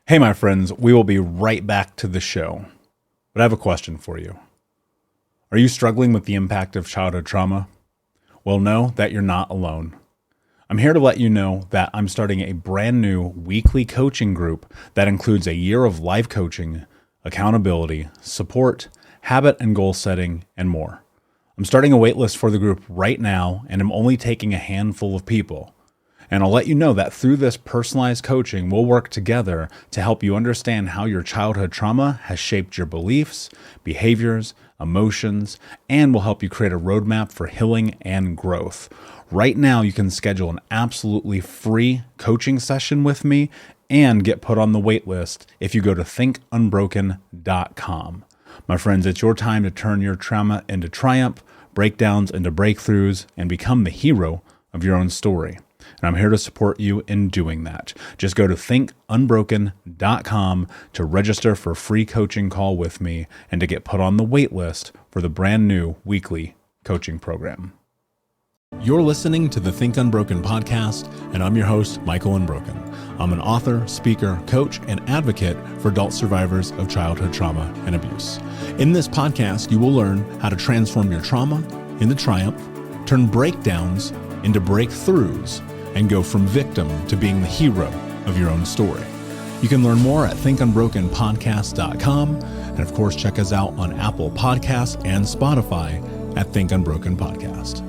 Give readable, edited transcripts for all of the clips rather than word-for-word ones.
Hey, my friends, we will be right back to the show. But I have a question for you. Are you struggling with the impact of childhood trauma? Well, know that you're not alone. I'm here to let you know that I'm starting a brand new weekly coaching group that includes a year of live coaching, accountability, support, habit and goal setting, and more. I'm starting a waitlist for the group right now, and I'm only taking a handful of people. And I'll let you know that through this personalized coaching, we'll work together to help you understand how your childhood trauma has shaped your beliefs, behaviors, emotions, and will help you create a roadmap for healing and growth. Right now, you can schedule an absolutely free coaching session with me and get put on the wait list if you go to thinkunbroken.com. My friends, it's your time to turn your trauma into triumph, breakdowns into breakthroughs, and become the hero of your own story. And I'm here to support you in doing that. Just go to thinkunbroken.com to register for a free coaching call with me and to get put on the wait list for the brand new weekly coaching program. You're listening to the Think Unbroken podcast, and I'm your host, Michael Unbroken. I'm an author, speaker, coach, and advocate for adult survivors of childhood trauma and abuse. In this podcast, you will learn how to transform your trauma into triumph, turn breakdowns into breakthroughs, and go from victim to being the hero of your own story. You can learn more at thinkunbrokenpodcast.com, and of course, check us out on Apple Podcasts and Spotify at Think Unbroken Podcast.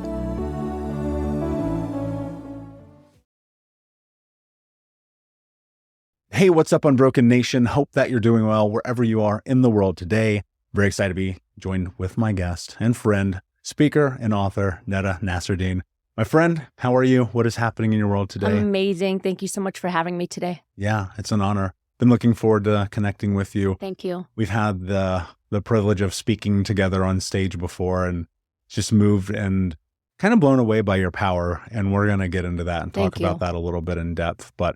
Hey, what's up, Unbroken Nation? Hope that you're doing well wherever you are in the world today. Very excited to be joined with my guest and friend, speaker and author, Nasserdeen. My friend, how are you? What is happening in your world today? Amazing. Thank you so much for having me today. Yeah, it's an honor. Been looking forward to connecting with you. Thank you. We've had the privilege of speaking together on stage before, and just moved and kind of blown away by your power. And we're going to get into that and talk about that a little bit in depth. But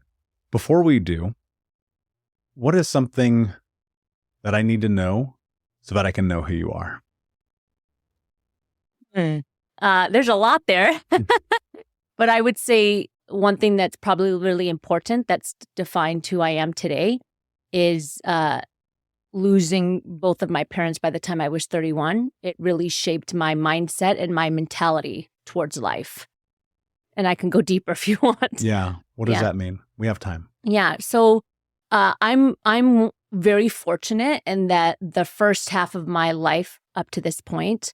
before we do, what is something that I need to know so that I can know who you are? There's a lot there, but I would say one thing that's probably really important that's defined who I am today is losing both of my parents by the time I was 31. It really shaped my mindset and my mentality towards life. And I can go deeper if you want. Yeah. What does that mean? We have time. Yeah. So I'm very fortunate in that the first half of my life up to this point,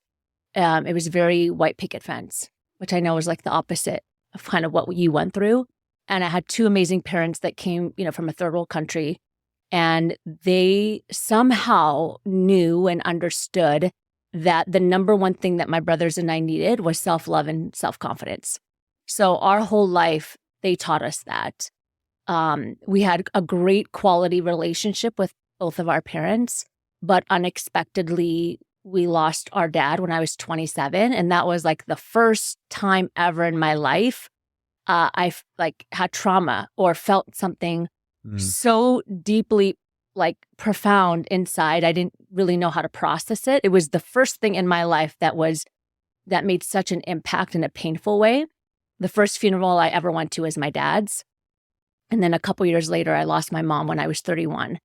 it was very white picket fence, which I know is like the opposite of kind of what you went through. And I had two amazing parents that came, from a third world country, and they somehow knew and understood that the number one thing that my brothers and I needed was self-love and self-confidence. So our whole life, they taught us that. We had a great quality relationship with both of our parents, but unexpectedly, we lost our dad when I was 27. And that was like the first time ever in my life I had trauma or felt something so deeply profound inside. I didn't really know how to process it. It was the first thing in my life that made such an impact in a painful way. The first funeral I ever went to was my dad's. And then a couple years later, I lost my mom when I was 31.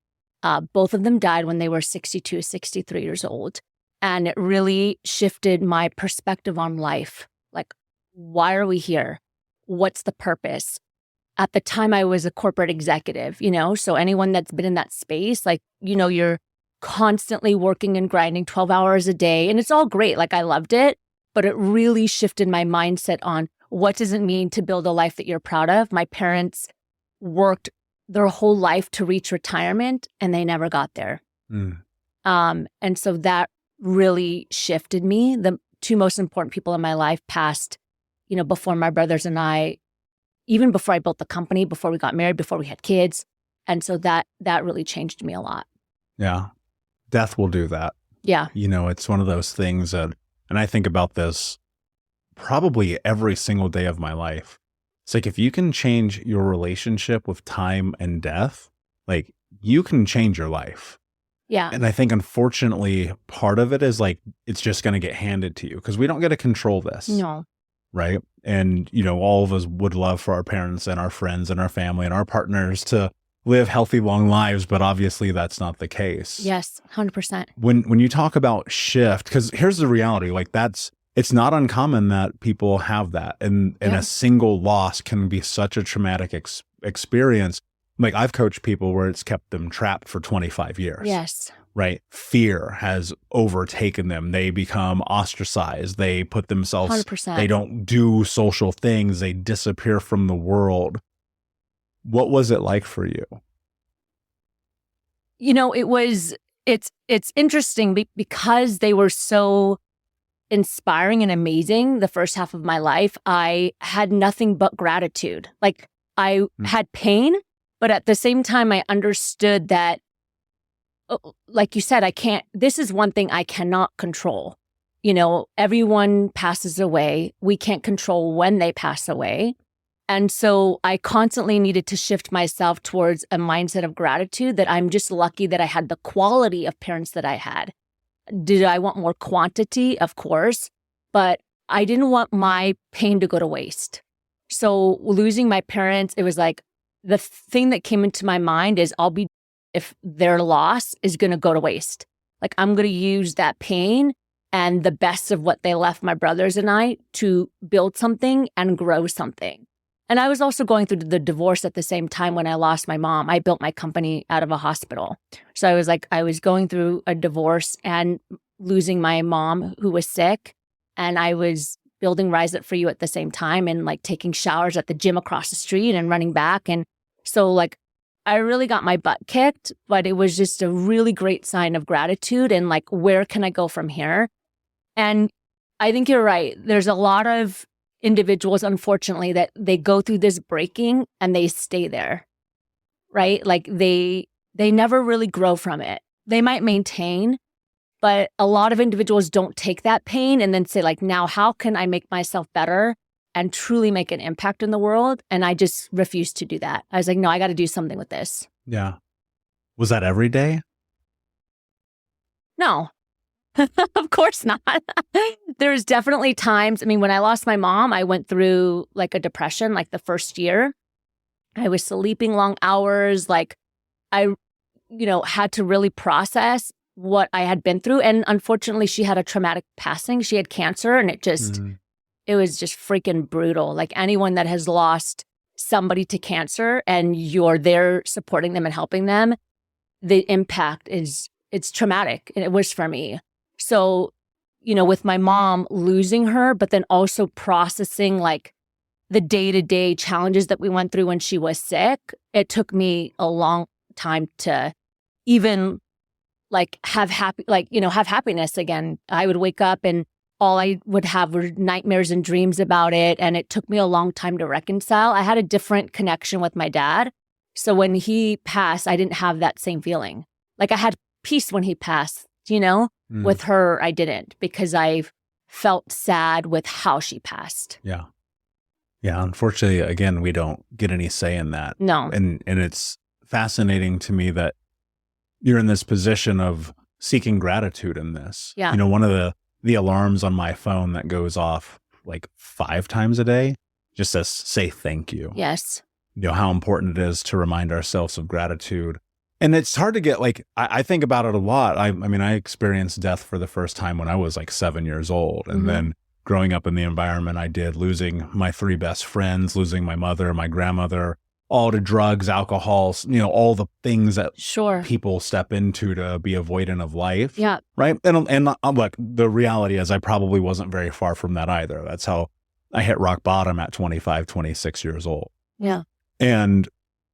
Both of them died when they were 62, 63 years old. And it really shifted my perspective on life. Like, why are we here? What's the purpose? At the time, I was a corporate executive, so anyone that's been in that space, you're constantly working and grinding 12 hours a day. And it's all great. I loved it. But it really shifted my mindset on what does it mean to build a life that you're proud of? My parents worked their whole life to reach retirement, and they never got there. And so that really shifted me. The two most important people in my life passed, before my brothers and I, even before I built the company, before we got married, before we had kids. And so that really changed me a lot. Yeah. Death will do that. Yeah. It's one of those things that, and I think about this probably every single day of my life. It's if you can change your relationship with time and death, you can change your life. Yeah. And I think, unfortunately, part of it is it's just going to get handed to you because we don't get to control this. No. Right. And, all of us would love for our parents and our friends and our family and our partners to live healthy, long lives, but obviously that's not the case. Yes, 100%. When you talk about shift, because here's the reality, like it's not uncommon that people have that, and a single loss can be such a traumatic experience. Like I've coached people where it's kept them trapped for 25 years. Yes. Right? Fear has overtaken them. They become ostracized. They put themselves, 100%. They don't do social things. They disappear from the world. What was it like for you? It's interesting because they were so inspiring and amazing the first half of my life. I had nothing but gratitude. Like I had pain, but at the same time, I understood that, like you said, this is one thing I cannot control. Everyone passes away. We can't control when they pass away. And so I constantly needed to shift myself towards a mindset of gratitude that I'm just lucky that I had the quality of parents that I had. Did I want more quantity? Of course. But I didn't want my pain to go to waste. So losing my parents, it was like the thing that came into my mind is if their loss is going to go to waste. Like I'm going to use that pain and the best of what they left my brothers and I to build something and grow something. And I was also going through the divorce at the same time when I lost my mom. I built my company out of a hospital. So I was going through a divorce and losing my mom who was sick. And I was building Rise Up For You at the same time and like taking showers at the gym across the street and running back. And so like I really got my butt kicked, but it was just a really great sign of gratitude and like, where can I go from here? And I think you're right. There's a lot of individuals, unfortunately, that they go through this breaking and they stay there, right? Like they never really grow from it. They might maintain, but a lot of individuals don't take that pain and then say like, now how can I make myself better and truly make an impact in the world? And I just refused to do that. I was like, no, I got to do something with this. Yeah. Was that every day? No. Of course not. There's definitely times. I mean, when I lost my mom, I went through like a depression, like the first year. I was sleeping long hours. Like I, had to really process what I had been through. And unfortunately, she had a traumatic passing. She had cancer and it was just freaking brutal. Like anyone that has lost somebody to cancer and you're there supporting them and helping them, the impact it's traumatic. And it was for me. So, with my mom losing her, but then also processing like the day-to-day challenges that we went through when she was sick, it took me a long time to even like have happiness again. I would wake up and all I would have were nightmares and dreams about it. And it took me a long time to reconcile. I had a different connection with my dad. So when he passed, I didn't have that same feeling. Like I had peace when he passed, With her, I didn't, because I felt sad with how she passed. Yeah. Yeah. Unfortunately, again, we don't get any say in that. No. And it's fascinating to me that you're in this position of seeking gratitude in this. Yeah. One of the alarms on my phone that goes off like 5 times a day just says, say thank you. Yes. How important it is to remind ourselves of gratitude. And it's hard to get, like, I think about it a lot. I mean, I experienced death for the first time when I was like 7 years old. And then growing up in the environment I did, losing my 3 best friends, losing my mother, my grandmother, all to drugs, alcohol, all the things that people step into to be avoidant of life. Yeah. Right. And look, the reality is I probably wasn't very far from that either. That's how I hit rock bottom at 25, 26 years old. Yeah. And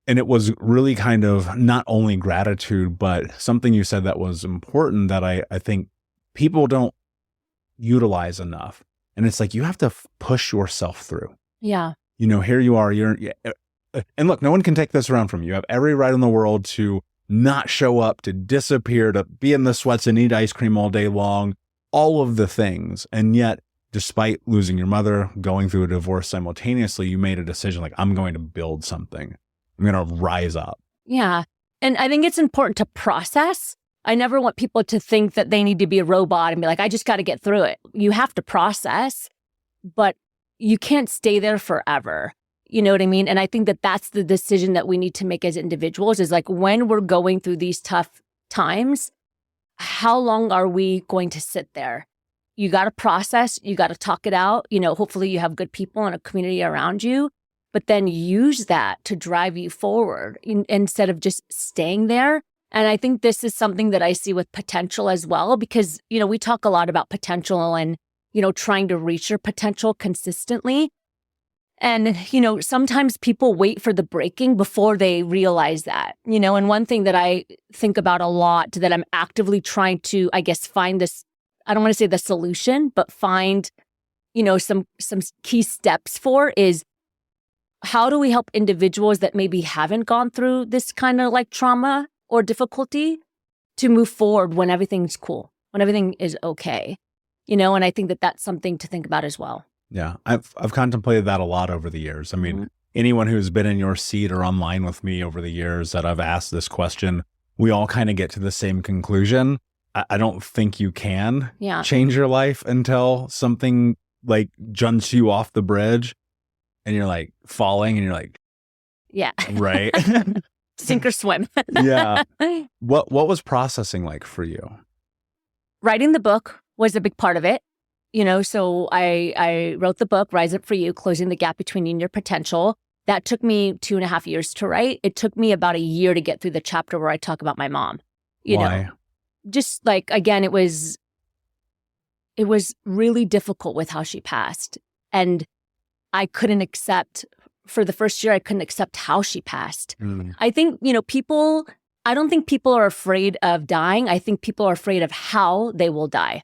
it was really kind of not only gratitude, but something you said that was important that I think people don't utilize enough. And it's like, you have to push yourself through. Yeah. Here you are, and look, no one can take this around from you. You have every right in the world to not show up, to disappear, to be in the sweats and eat ice cream all day long, all of the things. And yet, despite losing your mother, going through a divorce simultaneously, you made a decision like, I'm going to build something. I'm going to rise up. Yeah. And I think it's important to process. I never want people to think that they need to be a robot and be like, I just got to get through it. You have to process, but you can't stay there forever. You know what I mean? And I think that that's the decision that we need to make as individuals is like when we're going through these tough times, how long are we going to sit there? You got to process, you got to talk it out. Hopefully you have good people and a community around you, but then use that to drive you forward instead of just staying there. And I think this is something that I see with potential as well, because, we talk a lot about potential and, trying to reach your potential consistently. And, sometimes people wait for the breaking before they realize that, and one thing that I think about a lot that I'm actively trying to, I guess, find this, I don't want to say the solution, but find, some key steps for is how do we help individuals that maybe haven't gone through this kind of like trauma or difficulty to move forward when everything's cool, when everything is okay, and I think that that's something to think about as well. Yeah, I've contemplated that a lot over the years. I mean, anyone who's been in your seat or online with me over the years that I've asked this question, we all kind of get to the same conclusion. I don't think you can change your life until something like jumps you off the bridge and you're like falling and you're like, yeah, right. Sink or swim. Yeah. What was processing like for you? Writing the book was a big part of it. So I wrote the book, Rise Up For You, Closing the Gap Between You and Your Potential. That took me 2.5 years to write. It took me about a year to get through the chapter where I talk about my mom. Why? Just like, again, it was really difficult with how she passed. And I couldn't accept, for the first year, I couldn't accept how she passed. I think, I don't think people are afraid of dying. I think people are afraid of how they will die.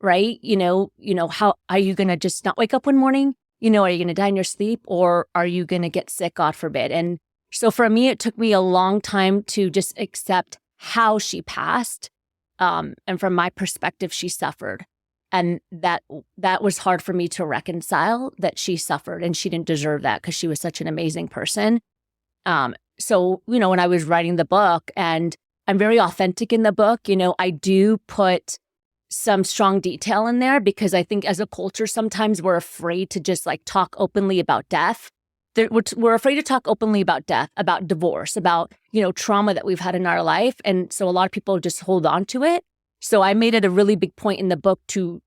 Right? How are you going to just not wake up one morning? Are you going to die in your sleep, or are you going to get sick, God forbid? And so for me, it took me a long time to just accept how she passed. And from my perspective, she suffered. And that was hard for me to reconcile, that she suffered and she didn't deserve that because she was such an amazing person. So, when I was writing the book, and I'm very authentic in the book, I do put some strong detail in there because I think as a culture, sometimes we're afraid to just like talk openly about death. We're afraid to talk openly about death, about divorce, about, trauma that we've had in our life. And so a lot of people just hold on to it. So I made it a really big point in the book to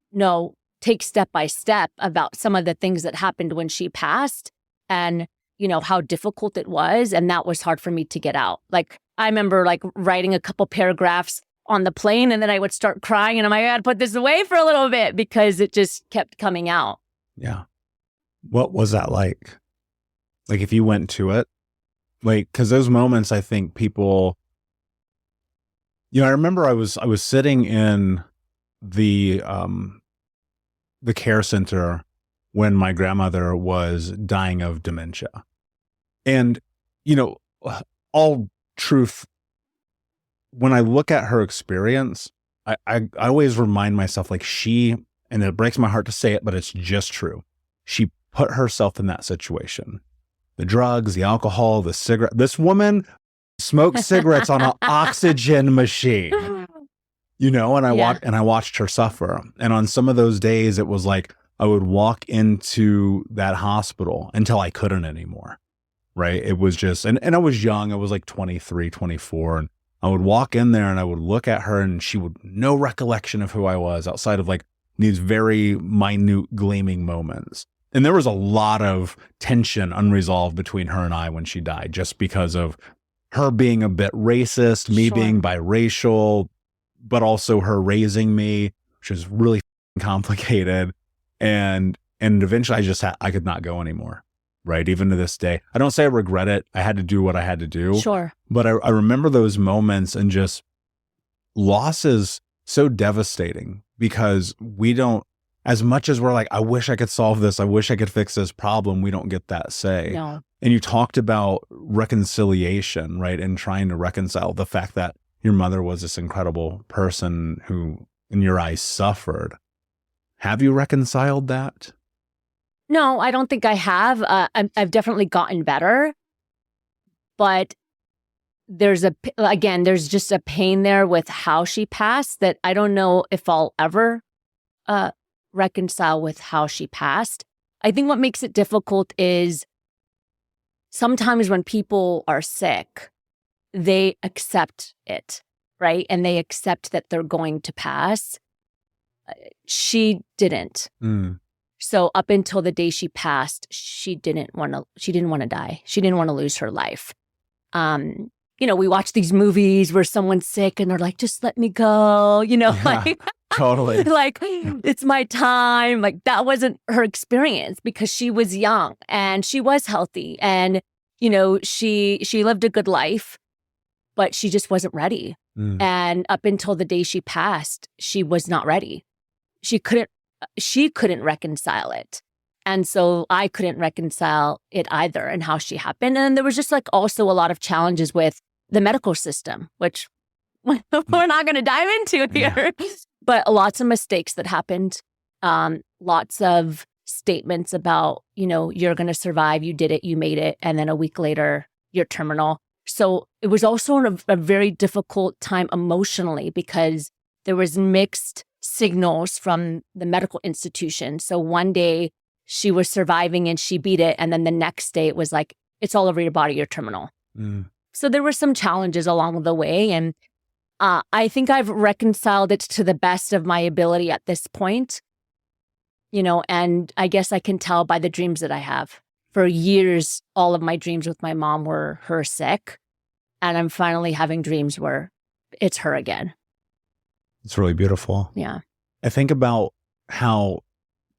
take step by step about some of the things that happened when she passed and, how difficult it was. And that was hard for me to get out. Like, I remember like writing a couple paragraphs on the plane, and then I would start crying and I'm like, I gotta put this away for a little bit because it just kept coming out. Yeah. What was that like? Like if you went to it, like, cause those moments, I think people, I remember I was sitting in the care center when my grandmother was dying of dementia. And, all truth, when I look at her experience, I always remind myself, like and it breaks my heart to say it, but it's just true. She put herself in that situation. The drugs, the alcohol, the cigarette. This woman smoked cigarettes on an oxygen machine, and I watched her suffer. And on some of those days, it was like I would walk into that hospital until I couldn't anymore. Right. It was just, and I was young. I was like 23, 24. And I would walk in there and I would look at her and she would no recollection of who I was outside of like these very minute gleaming moments. And there was a lot of tension unresolved between her and I when she died, just because of her being a bit racist, me being biracial, but also her raising me, which is really complicated. And eventually I could not go anymore. Right. Even to this day, I don't say I regret it. I had to do what I had to do. Sure. But I remember those moments, and just loss is so devastating because we don't, as much as we're like, I wish I could solve this, I wish I could fix this problem, we don't get that say. No. And you talked about reconciliation, right? And trying to reconcile the fact that your mother was this incredible person who, in your eyes, suffered. Have you reconciled that? No, I don't think I have. I've definitely gotten better, but there's just a pain there with how she passed that I don't know if I'll ever reconcile with how she passed. I think what makes it difficult is sometimes when people are sick, they accept it, right? And they accept that they're going to pass. She didn't. So up until the day she passed, she didn't want to die. She didn't want to lose her life. We watch these movies where someone's sick and they're like, just let me go, like totally. like it's my time. Like that wasn't her experience because she was young and she was healthy and, she lived a good life, but she just wasn't ready. And up until the day she passed, she was not ready. She couldn't reconcile it. And so I couldn't reconcile it either and how she happened. And there was just like also a lot of challenges with the medical system, which we're not going to dive into here. Yeah. But lots of mistakes that happened. Lots of statements about, you're going to survive, you did it, you made it. And then a week later, you're terminal. So it was also a very difficult time emotionally because there was mixed signals from the medical institution. So one day she was surviving and she beat it. And then the next day it was like, it's all over your body, you're terminal. So there were some challenges along the way. And I think I've reconciled it to the best of my ability at this point, and I guess I can tell by the dreams that I have. For years, all of my dreams with my mom were her sick. And I'm finally having dreams where it's her again. It's really beautiful. Yeah. I think about how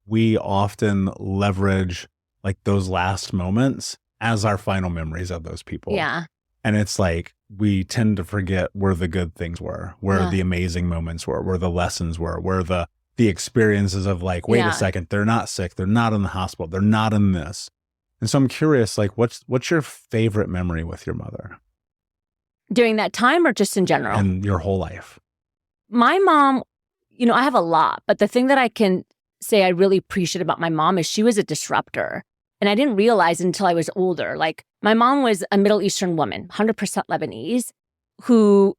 we often leverage like those last moments as our final memories of those people. Yeah. And it's like we tend to forget where the good things were, where the amazing moments were, where the lessons were, where the experiences of like, wait a second, they're not sick, they're not in the hospital, they're not in this. And so I'm curious, like, what's your favorite memory with your mother? During that time or just in general? In your whole life. My mom, I have a lot, but the thing that I can say I really appreciate about my mom is she was a disruptor. And I didn't realize until I was older. Like, my mom was a Middle Eastern woman, 100% Lebanese, who,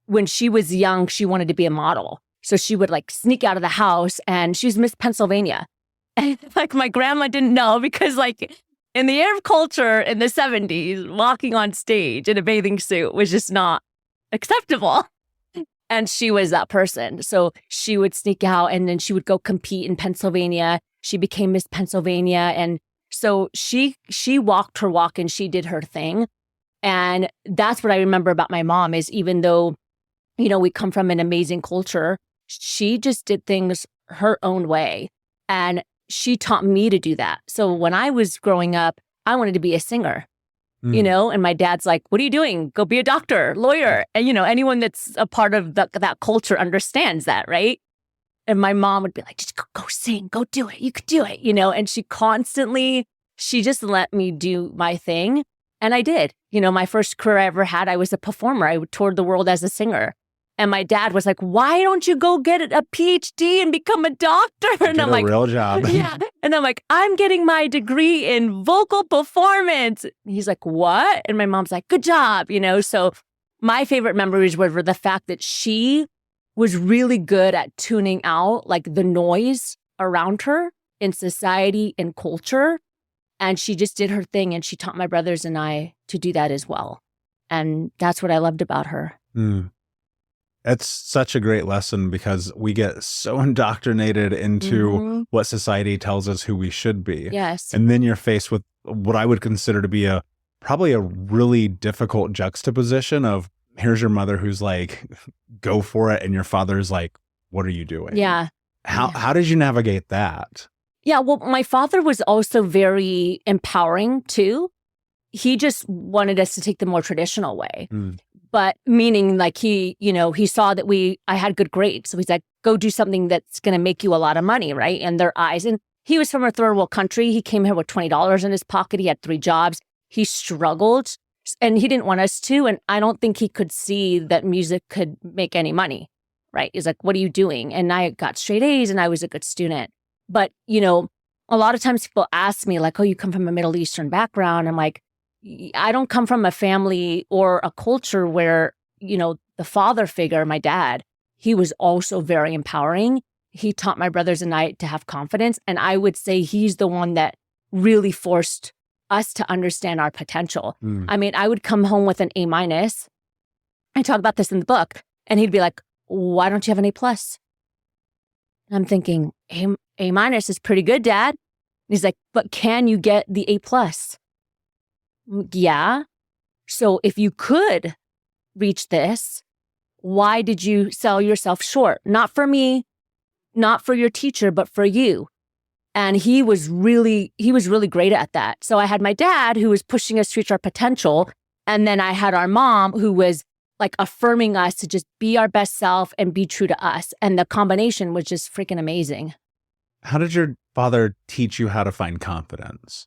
when she was young, she wanted to be a model. So she would like sneak out of the house and she was Miss Pennsylvania. And like my grandma didn't know because like in the Arab culture in the 70s, walking on stage in a bathing suit was just not acceptable. And she was that person. So she would sneak out and then she would go compete in Pennsylvania. She became Miss Pennsylvania. And so she walked her walk and she did her thing. And that's what I remember about my mom is even though, we come from an amazing culture, she just did things her own way. And she taught me to do that. So when I was growing up, I wanted to be a singer, and my dad's like, what are you doing? Go be a doctor, lawyer. And, anyone that's a part of that culture understands that, right? And my mom would be like, just go sing, go do it. You could do it, and she just let me do my thing. And I did. My first career I ever had, I was a performer. I toured the world as a singer. And my dad was like, why don't you go get a PhD and become a doctor? And I'm like, real job. Yeah. And I'm like, I'm getting my degree in vocal performance. And he's like, what? And my mom's like, good job. So my favorite memories were the fact that she was really good at tuning out like the noise around her in society and culture. And she just did her thing. And she taught my brothers and I to do that as well. And that's what I loved about her. It's such a great lesson because we get so indoctrinated into what society tells us who we should be. Yes. And then you're faced with what I would consider to be probably a really difficult juxtaposition of here's your mother who's like, go for it. And your father's like, what are you doing? Yeah. How did you navigate that? Yeah. Well, my father was also very empowering too. He just wanted us to take the more traditional way. But meaning like he saw that I had good grades. So he's like, go do something that's going to make you a lot of money, right? In their eyes. And he was from a third world country. He came here with $20 in his pocket. He had 3 jobs. He struggled and he didn't want us to. And I don't think he could see that music could make any money, right? He's like, what are you doing? And I got straight A's and I was a good student. But, a lot of times people ask me like, oh, you come from a Middle Eastern background. I'm like, I don't come from a family or a culture where, the father figure, my dad, he was also very empowering. He taught my brothers and I to have confidence. And I would say he's the one that really forced us to understand our potential. Mm. I mean, I would come home with an A-. I talk about this in the book, and he'd be like, why don't you have an A+? And I'm thinking, A- is pretty good, Dad. And he's like, but can you get the A+? Yeah. So if you could reach this, why did you sell yourself short? Not for me, not for your teacher, but for you. And he was really great at that. So I had my dad who was pushing us to reach our potential. And then I had our mom who was like affirming us to just be our best self and be true to us. And the combination was just freaking amazing. How did your father teach you how to find confidence?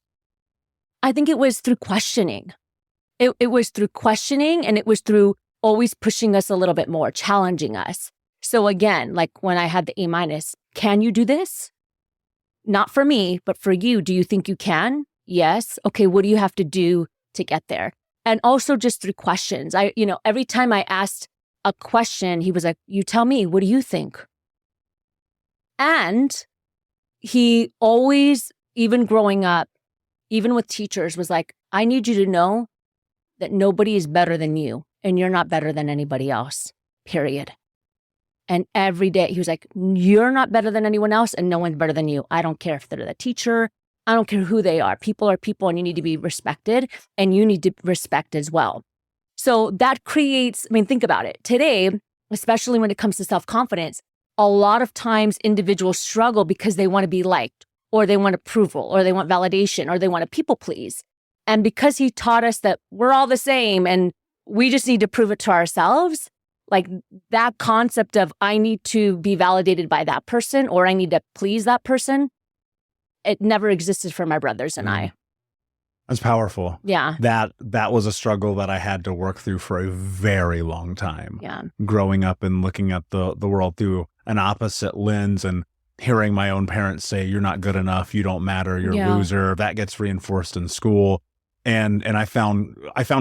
I think it was through questioning. It was through questioning, and it was through always pushing us a little bit more, challenging us. So again, like when I had the A-, can you do this? Not for me, but for you. Do you think you can? Yes. Okay, what do you have to do to get there? And also just through questions. Every time I asked a question, he was like, you tell me, what do you think? And he always, even growing up, even with teachers, was like, I need you to know that nobody is better than you and you're not better than anybody else, period. And every day he was like, you're not better than anyone else and no one's better than you. I don't care if they're the teacher. I don't care who they are. People are people and you need to be respected and you need to respect as well. So that creates, think about it. Today, especially when it comes to self-confidence, a lot of times individuals struggle because they want to be liked or they want approval or they want validation or they want to people please. And because he taught us that we're all the same and we just need to prove it to ourselves, like that concept of I need to be validated by that person or I need to please that person, it never existed for my brothers and I. That's powerful. Yeah. That was a struggle that I had to work through for a very long time. Yeah. Growing up and looking at the world through an opposite lens and hearing my own parents say, you're not good enough, you don't matter, you're a loser. That gets reinforced in school. And I found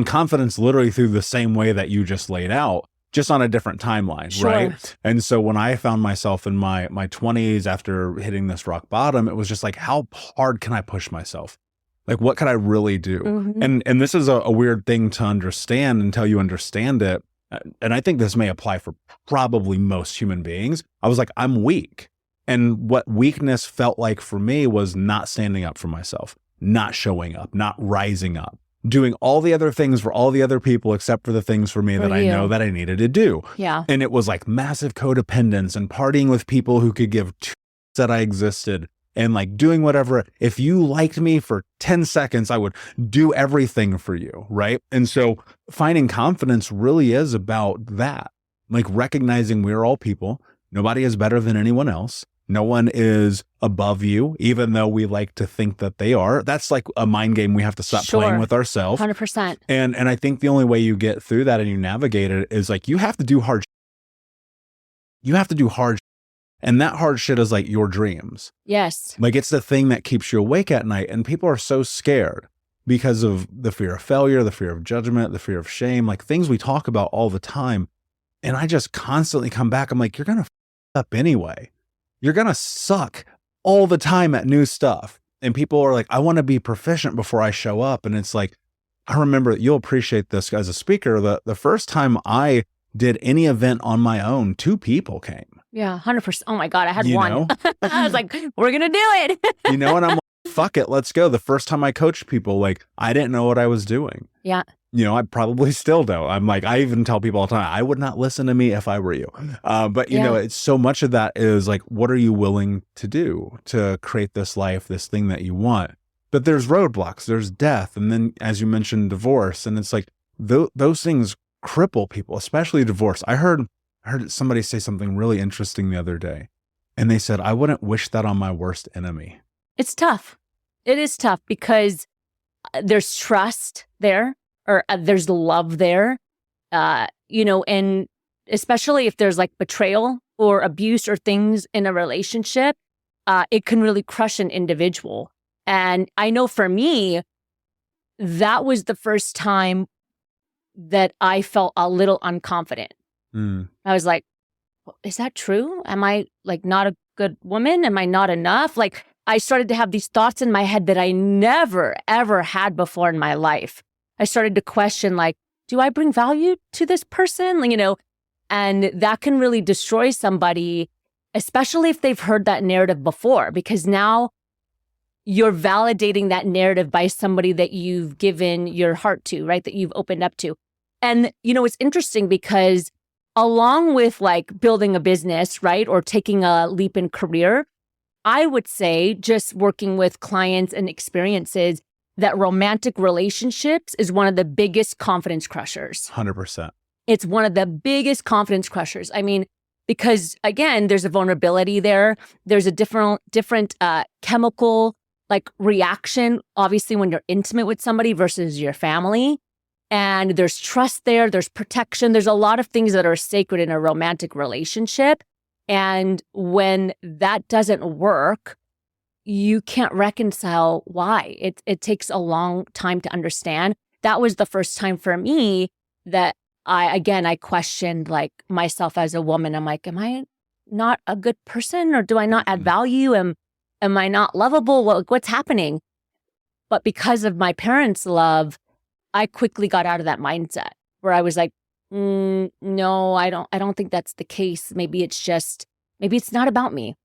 confidence literally through the same way that you just laid out, just on a different timeline, Sure. right? And so when I found myself in my 20s after hitting this rock bottom, it was just like, how hard can I push myself? Like, what could I really do? Mm-hmm. And this is a weird thing to understand until you understand it. And I think this may apply for probably most human beings. I was like, I'm weak. And what weakness felt like for me was not standing up for myself, not showing up, not rising up, doing all the other things for all the other people except for the things for me that I know that I needed to do. Yeah. And it was like massive codependence and partying with people who could give two that I existed and like doing whatever. If you liked me for 10 seconds, I would do everything for you, right? And so finding confidence really is about that, like recognizing we're all people. Nobody is better than anyone else. No one is above you, even though we like to think that they are. That's like a mind game we have to stop playing with ourselves. 100%. And I think the only way you get through that and you navigate it is like, you have to do hard. You have to do hard. And that hard shit is like your dreams. Yes. Like it's the thing that keeps you awake at night. And people are so scared because of the fear of failure, the fear of judgment, the fear of shame, like things we talk about all the time. And I just constantly come back. I'm like, you're going to f up anyway. You're going to suck all the time at new stuff. And people are like, I want to be proficient before I show up. And it's like, I remember, you'll appreciate this as a speaker. The first time I did any event on my own, 2 people came. Yeah, 100%. Oh my God, I had one. I was like, we're going to do it. And I'm like, fuck it, let's go. The first time I coached people, like I didn't know what I was doing. Yeah. I probably still don't. I'm like, I even tell people all the time, I would not listen to me if I were you. But it's so much of that is like, what are you willing to do to create this life, this thing that you want? But there's roadblocks, there's death. And then as you mentioned, divorce. And it's like, those things cripple people, especially divorce. I heard somebody say something really interesting the other day. And they said, I wouldn't wish that on my worst enemy. It's tough. It is tough because there's trust there. Or there's love there, and especially if there's like betrayal or abuse or things in a relationship, it can really crush an individual. And I know for me, that was the first time that I felt a little unconfident. I was like, is that true? Am I like not a good woman? Am I not enough? Like I started to have these thoughts in my head that I never, ever had before in my life. I started to question, like, do I bring value to this person? And that can really destroy somebody, especially if they've heard that narrative before, because now you're validating that narrative by somebody that you've given your heart to, right? That you've opened up to. And, it's interesting because along with like building a business, right? Or taking a leap in career, I would say just working with clients and experiences that romantic relationships is one of the biggest confidence crushers. 100%. It's one of the biggest confidence crushers. I mean, because again, there's a vulnerability there. There's a different chemical like reaction, obviously, when you're intimate with somebody versus your family. And there's trust there. There's protection. There's a lot of things that are sacred in a romantic relationship. And when that doesn't work, you can't reconcile why. It takes a long time to understand. That was the first time for me that I questioned like myself as a woman. I'm like, am I not a good person, or do I not add value? Am I not lovable? What's happening? But because of my parents' love, I quickly got out of that mindset where I was like, no, I don't think that's the case. Maybe it's not about me,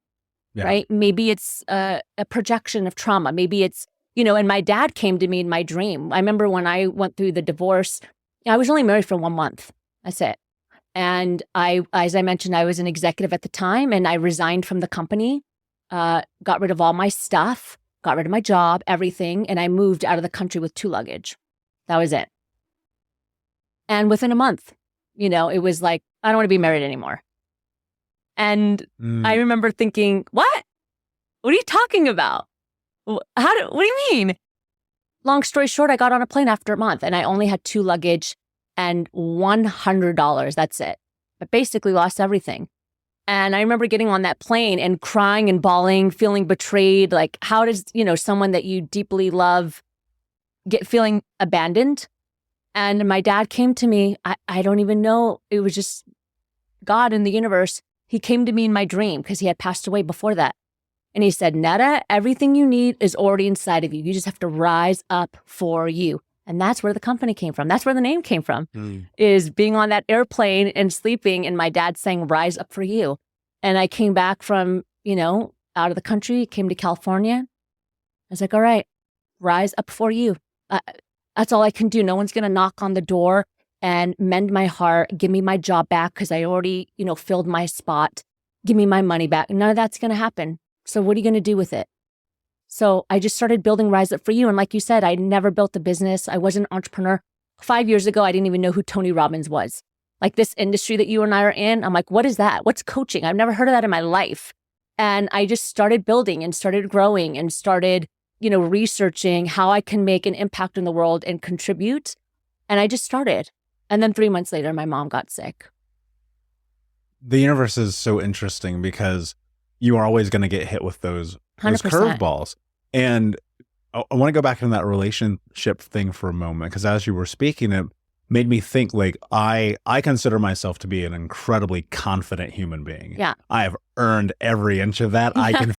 right? Maybe it's a projection of trauma. Maybe it's, and my dad came to me in my dream. I remember when I went through the divorce, I was only married for 1 month. That's it. And as I mentioned, I was an executive at the time, and I resigned from the company, got rid of all my stuff, got rid of my job, everything. And I moved out of the country with 2 luggage. That was it. And within a month, it was like, I don't want to be married anymore. And I remember thinking, what? What are you talking about? What do you mean? Long story short, I got on a plane after a month and I only had 2 luggage and $100. That's it. But basically lost everything. And I remember getting on that plane and crying and bawling, feeling betrayed. Like, how does, someone that you deeply love feeling abandoned? And my dad came to me. I don't even know. It was just God in the universe. He came to me in my dream because he had passed away before that. And he said, Netta, everything you need is already inside of you. You just have to rise up for you. And that's where the company came from. That's where the name came from, is being on that airplane and sleeping and my dad saying, rise up for you. And I came back from, out of the country, came to California. I was like, all right, rise up for you. That's all I can do. No one's going to knock on the door and mend my heart, give me my job back because I already, filled my spot. Give me my money back. None of that's going to happen. So what are you going to do with it? So I just started building Rise Up For You. And like you said, I never built a business. I wasn't an entrepreneur. 5 years ago, I didn't even know who Tony Robbins was. Like this industry that you and I are in, I'm like, what is that? What's coaching? I've never heard of that in my life. And I just started building and started growing and started, researching how I can make an impact in the world and contribute. And I just started. And then 3 months later, my mom got sick. The universe is so interesting because you are always going to get hit with those 100%. curveballs. And I want to go back into that relationship thing for a moment, because as you were speaking, it made me think like I consider myself to be an incredibly confident human being. Yeah. I have earned every inch of that. I can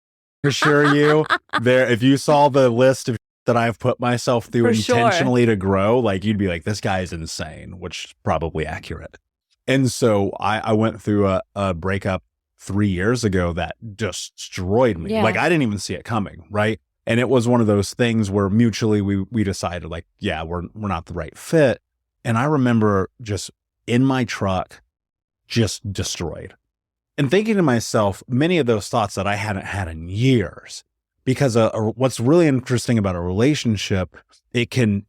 assure you there, if you saw the list of that I've put myself through For intentionally to grow, like you'd be like, this guy is insane, which is probably accurate. And so I went through a breakup 3 years ago that destroyed me. Yeah. Like I didn't even see it coming, right? And it was one of those things where mutually we decided like, yeah, we're not the right fit. And I remember just in my truck, just destroyed. And thinking to myself, many of those thoughts that I hadn't had in years, because what's really interesting about a relationship, it can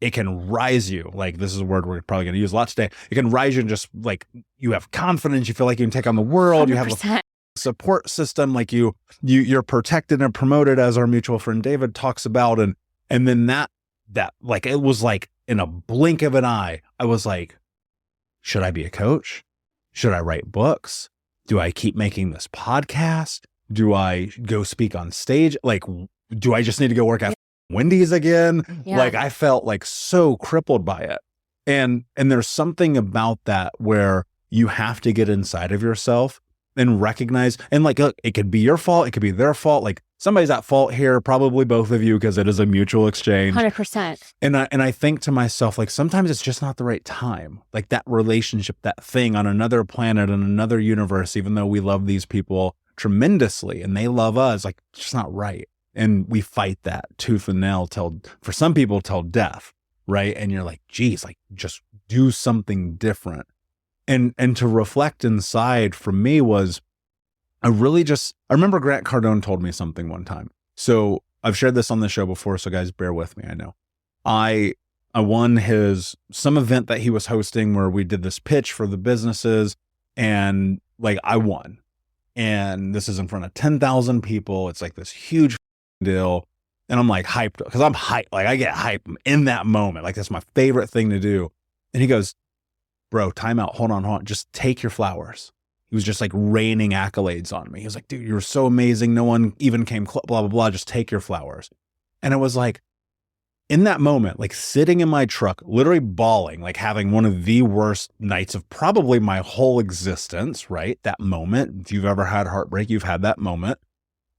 rise you. Like this is a word we're probably going to use a lot today. It can rise you and just like you have confidence. You feel like you can take on the world. 100%. You have a support system. Like you're protected and promoted, as our mutual friend David talks about. And then that like, it was like in a blink of an eye, I was like, should I be a coach? Should I write books? Do I keep making this podcast? Do I go speak on stage? Like, do I just need to go work at Wendy's again? Yeah. Like I felt like so crippled by it. And there's something about that where you have to get inside of yourself and recognize, and like, look, it could be your fault. It could be their fault. Like somebody's at fault here, probably both of you, because it is a mutual exchange. 100%. And I think to myself, like, sometimes it's just not the right time. Like that relationship, that thing on another planet, in another universe, even though we love these people tremendously and they love us, like, it's just not right. And we fight that tooth and nail for some people, till death, right? And you're like, geez, like, just do something different. And to reflect inside for me was, I remember Grant Cardone told me something one time. So I've shared this on the show before, so guys, bear with me. I know I won some event that he was hosting where we did this pitch for the businesses, and like I won. And this is in front of 10,000 people. It's like this huge deal. And I'm like hyped, because I'm hyped. Like I get hyped in that moment. Like that's my favorite thing to do. And he goes, bro, time out. Hold on. Just take your flowers. He was just like raining accolades on me. He was like, dude, you're so amazing. No one even came close, blah, blah, blah. Just take your flowers. And it was like, in that moment, like sitting in my truck, literally bawling, like having one of the worst nights of probably my whole existence, right? That moment. If you've ever had heartbreak, you've had that moment.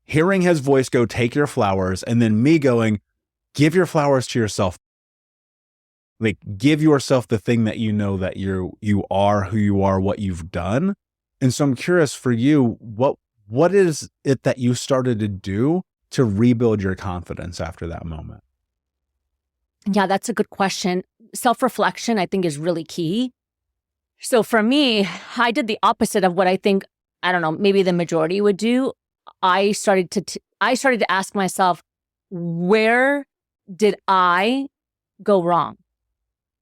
Hearing his voice go, take your flowers. And then me going, give your flowers to yourself. Like, give yourself the thing that you know that you are, who you are, what you've done. And so I'm curious for you, what is it that you started to do to rebuild your confidence after that moment? Yeah, that's a good question. Self-reflection, I think, is really key. So for me, I did the opposite of what I think, I don't know, maybe the majority would do. I started to ask myself, where did I go wrong?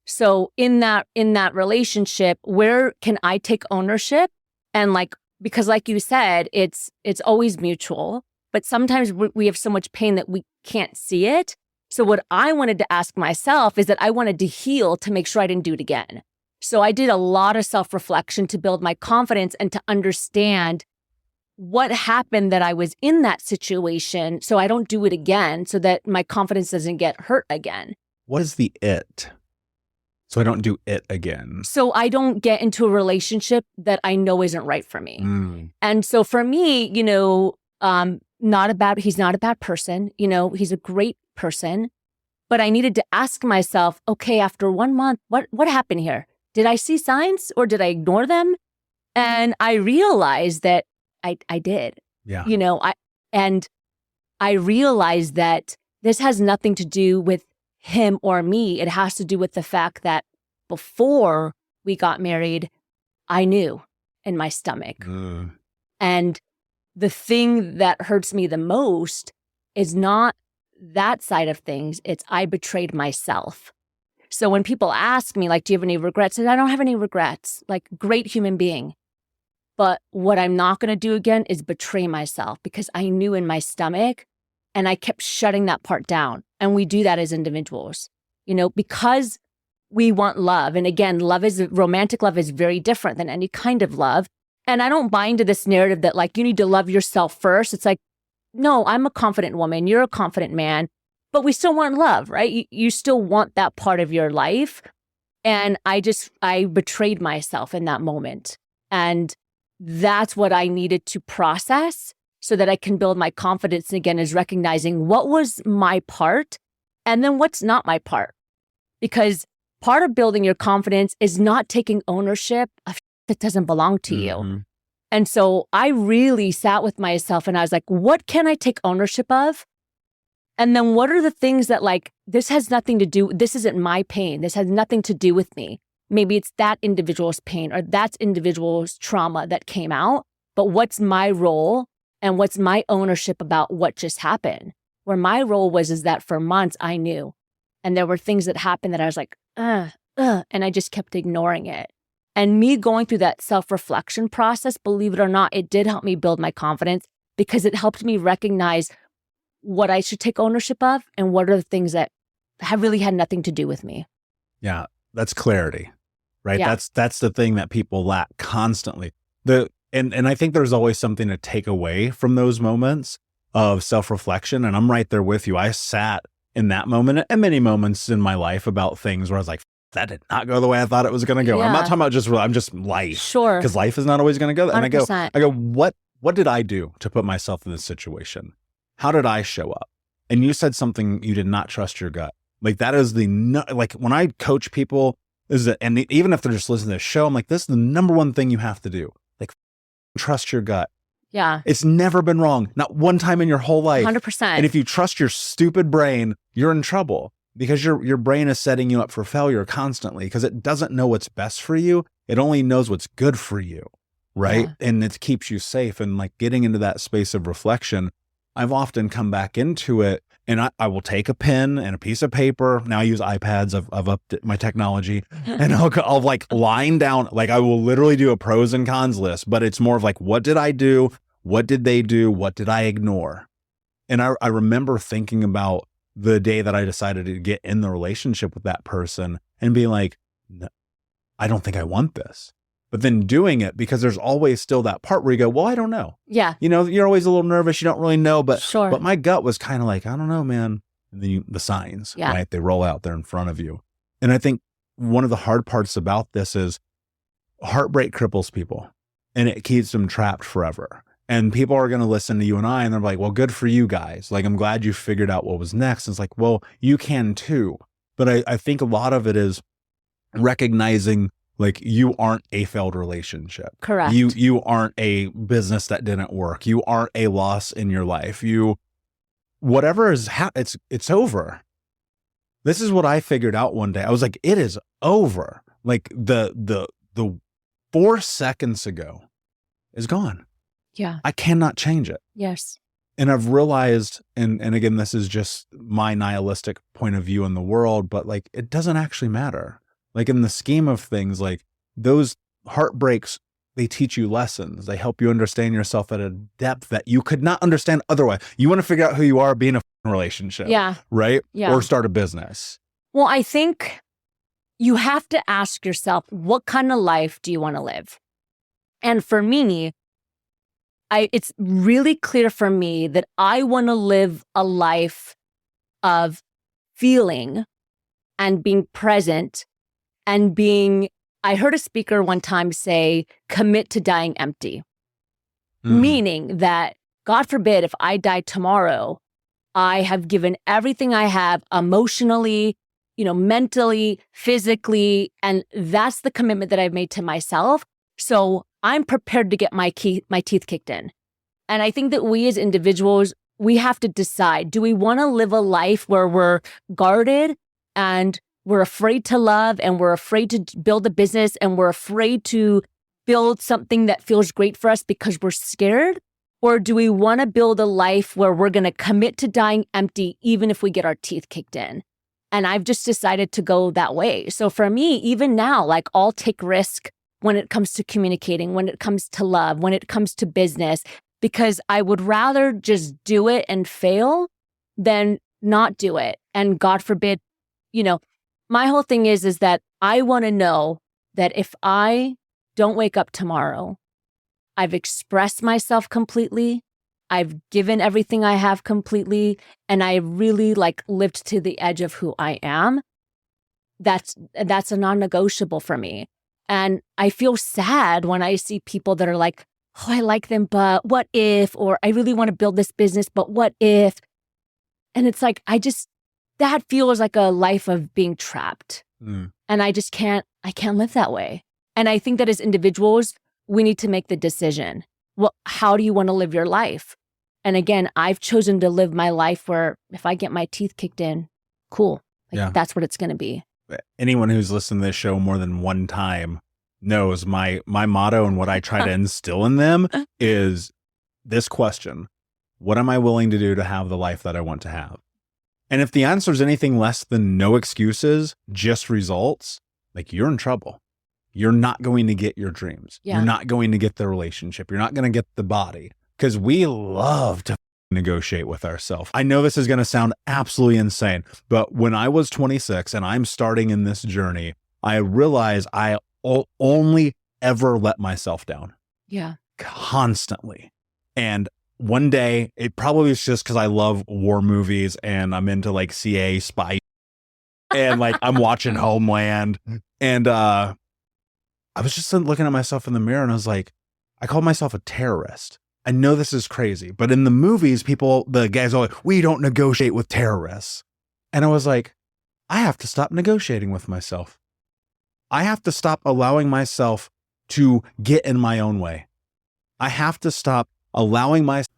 So in that relationship, where can I take ownership? And like, because like you said, it's always mutual, but sometimes we have so much pain that we can't see it. So what I wanted to ask myself is that I wanted to heal to make sure I didn't do it again. So I did a lot of self-reflection to build my confidence and to understand what happened that I was in that situation so I don't do it again, so that my confidence doesn't get hurt again. What is the it? So I don't do it again. So I don't get into a relationship that I know isn't right for me. And so for me, you know, he's not a bad person. You know, he's a great person. But I needed to ask myself, okay, after 1 month, what happened here? Did I see signs or did I ignore them? And I realized that I did. Yeah. You know, I realized that this has nothing to do with him or me. It has to do with the fact that before we got married, I knew in my stomach. And the thing that hurts me the most is not that side of things. It's I betrayed myself. So when people ask me, like, do you have any regrets? I don't have any regrets. Like, great human being. But what I'm not going to do again is betray myself, because I knew in my stomach and I kept shutting that part down. And we do that as individuals, you know, because we want love. And again, romantic love is very different than any kind of love. And I don't buy into this narrative that like, you need to love yourself first. It's like, no, I'm a confident woman. You're a confident man, but we still want love, right? You still want that part of your life. And I betrayed myself in that moment. And that's what I needed to process so that I can build my confidence again, is recognizing what was my part and then what's not my part. Because part of building your confidence is not taking ownership of that doesn't belong to you. And so I really sat with myself and I was like, what can I take ownership of? And then what are the things that like, this has nothing to do, this isn't my pain. This has nothing to do with me. Maybe it's that individual's pain or that's individual's trauma that came out, but what's my role and what's my ownership about what just happened? Where my role is that for months I knew, and there were things that happened that I was like, and I just kept ignoring it. And me going through that self-reflection process, believe it or not, it did help me build my confidence, because it helped me recognize what I should take ownership of and what are the things that have really had nothing to do with me. Yeah, that's clarity, right? Yeah. That's the thing that people lack constantly. And I think there's always something to take away from those moments of self-reflection. And I'm right there with you. I sat in that moment and many moments in my life about things where I was like, that did not go the way I thought it was going to go. Yeah. I'm not talking about I'm just life. Sure. Because life is not always going to go. And 100%. I go, what did I do to put myself in this situation? how did I show up? And you said something, you did not trust your gut. Like that is like when I coach people and even if they're just listening to this show, I'm like, this is the number one thing you have to do. Like trust your gut. Yeah. It's never been wrong. Not one time in your whole life. 100%. And if you trust your stupid brain, you're in trouble because your brain is setting you up for failure constantly because it doesn't know what's best for you. It only knows what's good for you. Right. Yeah. And it keeps you safe. And like getting into that space of reflection, I've often come back into it and I will take a pen and a piece of paper. Now I use iPads. I've upped my technology and I'll like line down, like I will literally do a pros and cons list, but it's more of like, what did I do? What did they do? What did I ignore? And I remember thinking about the day that I decided to get in the relationship with that person and be like, no, I don't think I want this. But then doing it because there's always still that part where you go, well, I don't know. Yeah. You know, you're always a little nervous. You don't really know, but Sure. But my gut was kind of like, I don't know, man. The signs, right? They roll out there in front of you. And I think one of the hard parts about this is heartbreak cripples people and it keeps them trapped forever. And people are going to listen to you and I, and they're like, well, good for you guys. Like, I'm glad you figured out what was next. And it's like, well, you can too. But I think a lot of it is recognizing like you aren't a failed relationship. Correct. You aren't a business that didn't work. You aren't a loss in your life. Whatever is, it's over. This is what I figured out one day. I was like, it is over. Like the 4 seconds ago is gone. Yeah. I cannot change it. Yes. And I've realized, and again, this is just my nihilistic point of view in the world, but like, it doesn't actually matter. Like in the scheme of things, like those heartbreaks, they teach you lessons. They help you understand yourself at a depth that you could not understand otherwise. You want to figure out who you are, be in a relationship. Yeah. Right? Yeah. Or start a business. Well, I think you have to ask yourself, what kind of life do you want to live? And for me, it's really clear for me that I want to live a life of feeling and being present and I heard a speaker one time say, commit to dying empty, meaning that God forbid, if I die tomorrow, I have given everything I have emotionally, mentally, physically, and that's the commitment that I've made to myself. So I'm prepared to get my teeth kicked in. And I think that we as individuals, we have to decide, do we want to live a life where we're guarded and we're afraid to love and we're afraid to build a business and we're afraid to build something that feels great for us because we're scared? Or do we want to build a life where we're going to commit to dying empty even if we get our teeth kicked in? And I've just decided to go that way. So for me, even now, like I'll take risk when it comes to communicating, when it comes to love, when it comes to business, because I would rather just do it and fail than not do it. And God forbid, my whole thing is that I want to know that if I don't wake up tomorrow, I've expressed myself completely, I've given everything I have completely, and I really lived to the edge of who I am. That's a non-negotiable for me. And I feel sad when I see people that are like, oh, I like them, but what if? Or I really want to build this business, but what if? And it's like, that feels like a life of being trapped. And I can't live that way. And I think that as individuals, we need to make the decision. Well, how do you want to live your life? And again, I've chosen to live my life where if I get my teeth kicked in, cool. That's what it's going to be. Anyone who's listened to this show more than one time knows my motto and what I try to instill in them is this question: what am I willing to do to have the life that I want to have? And if the answer is anything less than no excuses, just results, you're in trouble. You're not going to get your dreams. Yeah. You're not going to get the relationship. You're not going to get the body, because we love to negotiate with ourselves. I know this is going to sound absolutely insane, but when I was 26 and I'm starting in this journey, I realized I only ever let myself down. Yeah. Constantly. And one day, it probably was just because I love war movies and I'm into CA spy and I'm watching Homeland. And I was just looking at myself in the mirror and I was like, I called myself a terrorist. I know this is crazy, but in the movies, the guys are like, we don't negotiate with terrorists. And I was like, I have to stop negotiating with myself. I have to stop allowing myself to get in my own way. I have to stop allowing myself.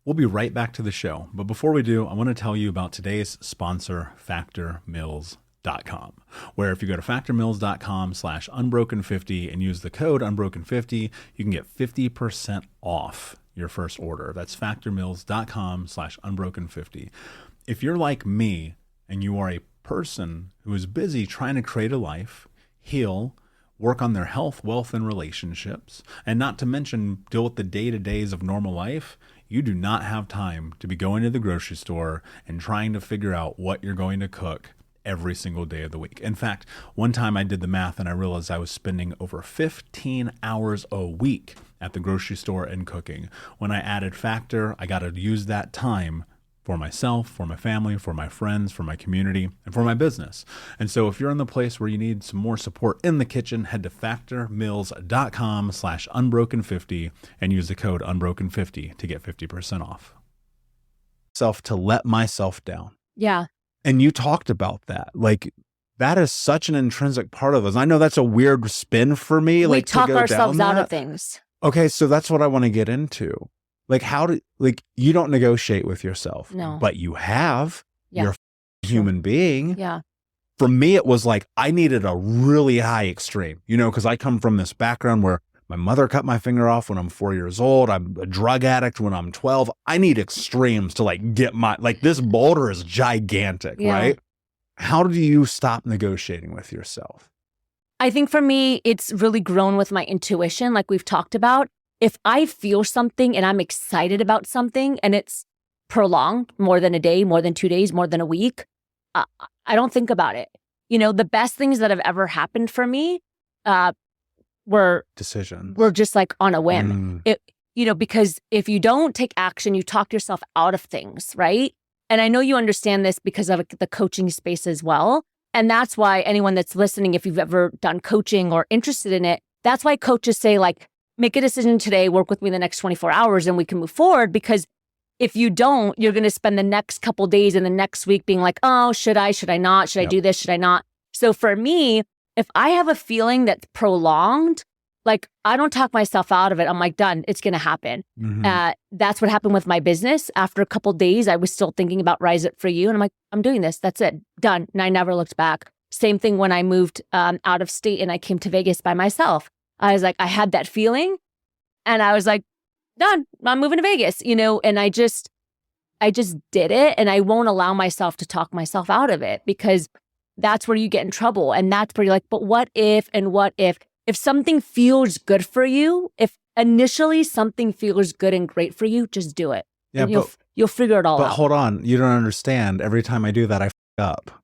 We'll be right back to the show. But before we do, I want to tell you about today's sponsor, factormeals.com, where if you go to factormeals.com/unbroken50 and use the code unbroken50, you can get 50% off your first order. That's factormeals.com/unbroken50. If you're like me and you are a person who is busy trying to create a life, heal, work on their health, wealth, and relationships, and not to mention deal with the day-to-days of normal life, you do not have time to be going to the grocery store and trying to figure out what you're going to cook every single day of the week. In fact, one time I did the math and I realized I was spending over 15 hours a week at the grocery store and cooking. When I added Factor, I got to use that time for myself, for my family, for my friends, for my community, and for my business. And so if you're in the place where you need some more support in the kitchen, head to factormeals.com/unbroken50 and use the code unbroken50 to get 50% off. To let myself down. Yeah. And you talked about that. Like, that is such an intrinsic part of us. I know that's a weird spin for me. We like talk to go ourselves down out that. of things. Okay, so that's what I want to get into. Like, you don't negotiate with yourself. No. But you have. Yeah. You're a human being. Yeah. For me, it was like I needed a really high extreme, because I come from this background where my mother cut my finger off when I'm 4 years old. I'm a drug addict when I'm 12. I need extremes to get this boulder is gigantic, right? How do you stop negotiating with yourself? I think for me, it's really grown with my intuition, like we've talked about. If I feel something and I'm excited about something and it's prolonged more than a day, more than 2 days, more than a week, I don't think about it. The best things that have ever happened for me were decisions. Were just like on a whim. Because if you don't take action, you talk yourself out of things, right? And I know you understand this because of the coaching space as well. And that's why anyone that's listening, if you've ever done coaching or interested in it, that's why coaches say make a decision today, work with me the next 24 hours and we can move forward. Because if you don't, you're going to spend the next couple days and the next week being like, oh, should I not? Should I do this? Should I not? So for me, if I have a feeling that's prolonged, I don't talk myself out of it. I'm like, done. It's going to happen. Mm-hmm. That's what happened with my business. After a couple days, I was still thinking about Rise Up For You. And I'm like, I'm doing this. That's it. Done. And I never looked back. Same thing when I moved out of state and I came to Vegas by myself. I was like, I had that feeling and I was like, done. I'm moving to Vegas, and I just did it. And I won't allow myself to talk myself out of it because that's where you get in trouble. And that's where you're like, but what if, and what if something feels good for you, if initially something feels good and great for you, just do it. Yeah, you'll figure it all out. But hold on, you don't understand. Every time I do that, I f up.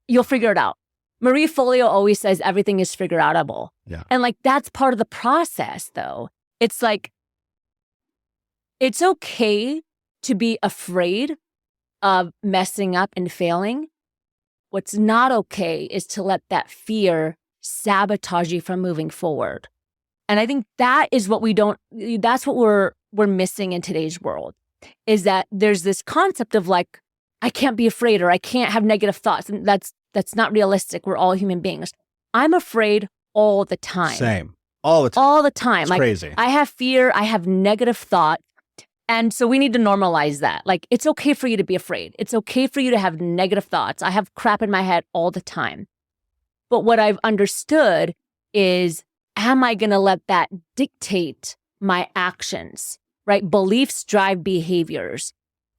You'll figure it out. Marie Forleo always says everything is figure outable. Yeah. And that's part of the process though. It's it's okay to be afraid of messing up and failing. What's not okay is to let that fear sabotage you from moving forward. And I think that is what that's what we're missing in today's world, is that there's this concept of I can't be afraid or I can't have negative thoughts. And that's not realistic. We're all human beings. I'm afraid all the time. Same. All the time. All the time. It's crazy. I have fear. I have negative thought. And so we need to normalize that. It's okay for you to be afraid. It's okay for you to have negative thoughts. I have crap in my head all the time. But what I've understood is, am I going to let that dictate my actions, right? Beliefs drive behaviors.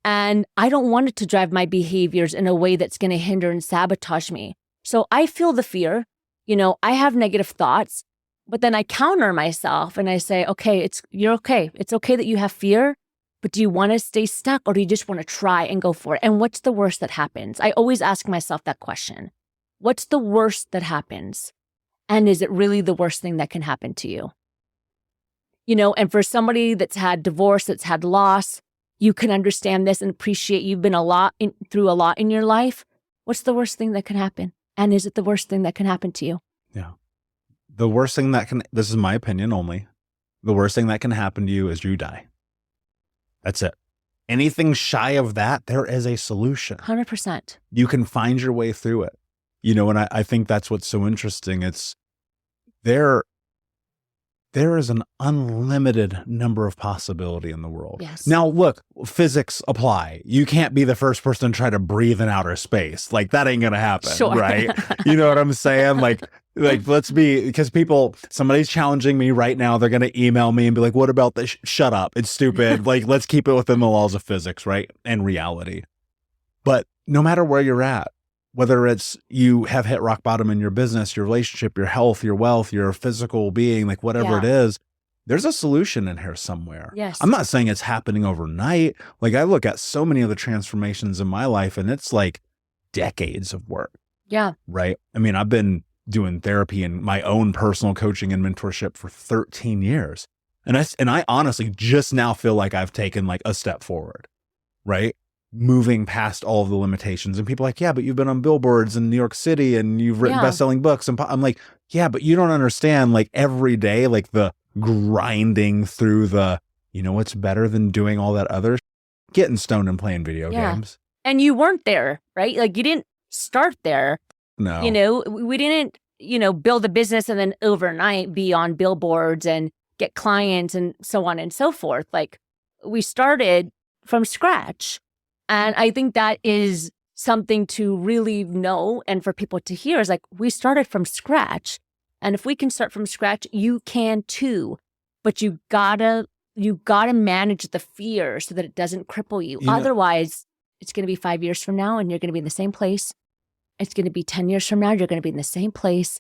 And I don't want it to drive my behaviors in a way that's going to hinder and sabotage me. So I feel the fear, I have negative thoughts, but then I counter myself and I say, okay, you're okay. It's okay that you have fear, but do you want to stay stuck or do you just want to try and go for it? And what's the worst that happens? I always ask myself that question. What's the worst that happens? And is it really the worst thing that can happen to you? And for somebody that's had divorce, that's had loss, you can understand this and appreciate you've been through a lot in your life. What's the worst thing that can happen? And is it the worst thing that can happen to you? Yeah. The worst thing this is my opinion only. the worst thing that can happen to you is you die. That's it. Anything shy of that, there is a solution. 100%. You can find your way through it. And I think that's what's so interesting. It's there is an unlimited number of possibility in the world. Yes. Now, look, physics apply. You can't be the first person to try to breathe in outer space. Like, that ain't going to happen, Sure. right? You know what I'm saying? Like let's be, because somebody's challenging me right now. They're going to email me and be like, what about this? Shut up. It's stupid. Like, let's keep it within the laws of physics, right? And reality. But no matter where you're at, whether it's you have hit rock bottom in your business, your relationship, your health, your wealth, your physical being, like whatever it is, there's a solution in here somewhere. Yes. I'm not saying it's happening overnight. Like, I look at so many of the transformations in my life and it's like decades of work. Yeah. Right. I mean, I've been doing therapy and my own personal coaching and mentorship for 13 years. And I honestly just now feel like I've taken like a step forward, right? Moving past all of the limitations. And people are like, yeah, but you've been on billboards in New York City and you've written best-selling books. And I'm like, yeah, but you don't understand, like, every day, like the grinding through the, what's better than doing all that other getting stoned and playing video games. And you weren't there, right? Like, you didn't start there. No. We didn't, build a business and then overnight be on billboards and get clients and so on and so forth. Like, we started from scratch. And I think that is something to really know and for people to hear is like, we started from scratch. And if we can start from scratch, you can too. But you gotta manage the fear so that it doesn't cripple you. Otherwise, it's going to be 5 years from now and you're going to be in the same place. It's going to be 10 years from now, you're going to be in the same place.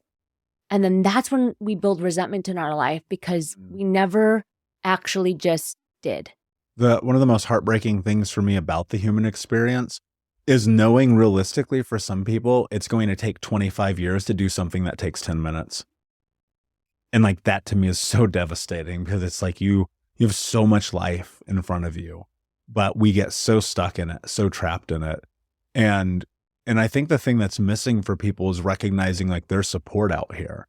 And then that's when we build resentment in our life because we never actually just did. One of the most heartbreaking things for me about the human experience is knowing realistically for some people, it's going to take 25 years to do something that takes 10 minutes. And like that to me is so devastating because it's like you have so much life in front of you, but we get so stuck in it, so trapped in it. And I think the thing that's missing for people is recognizing like there's support out here,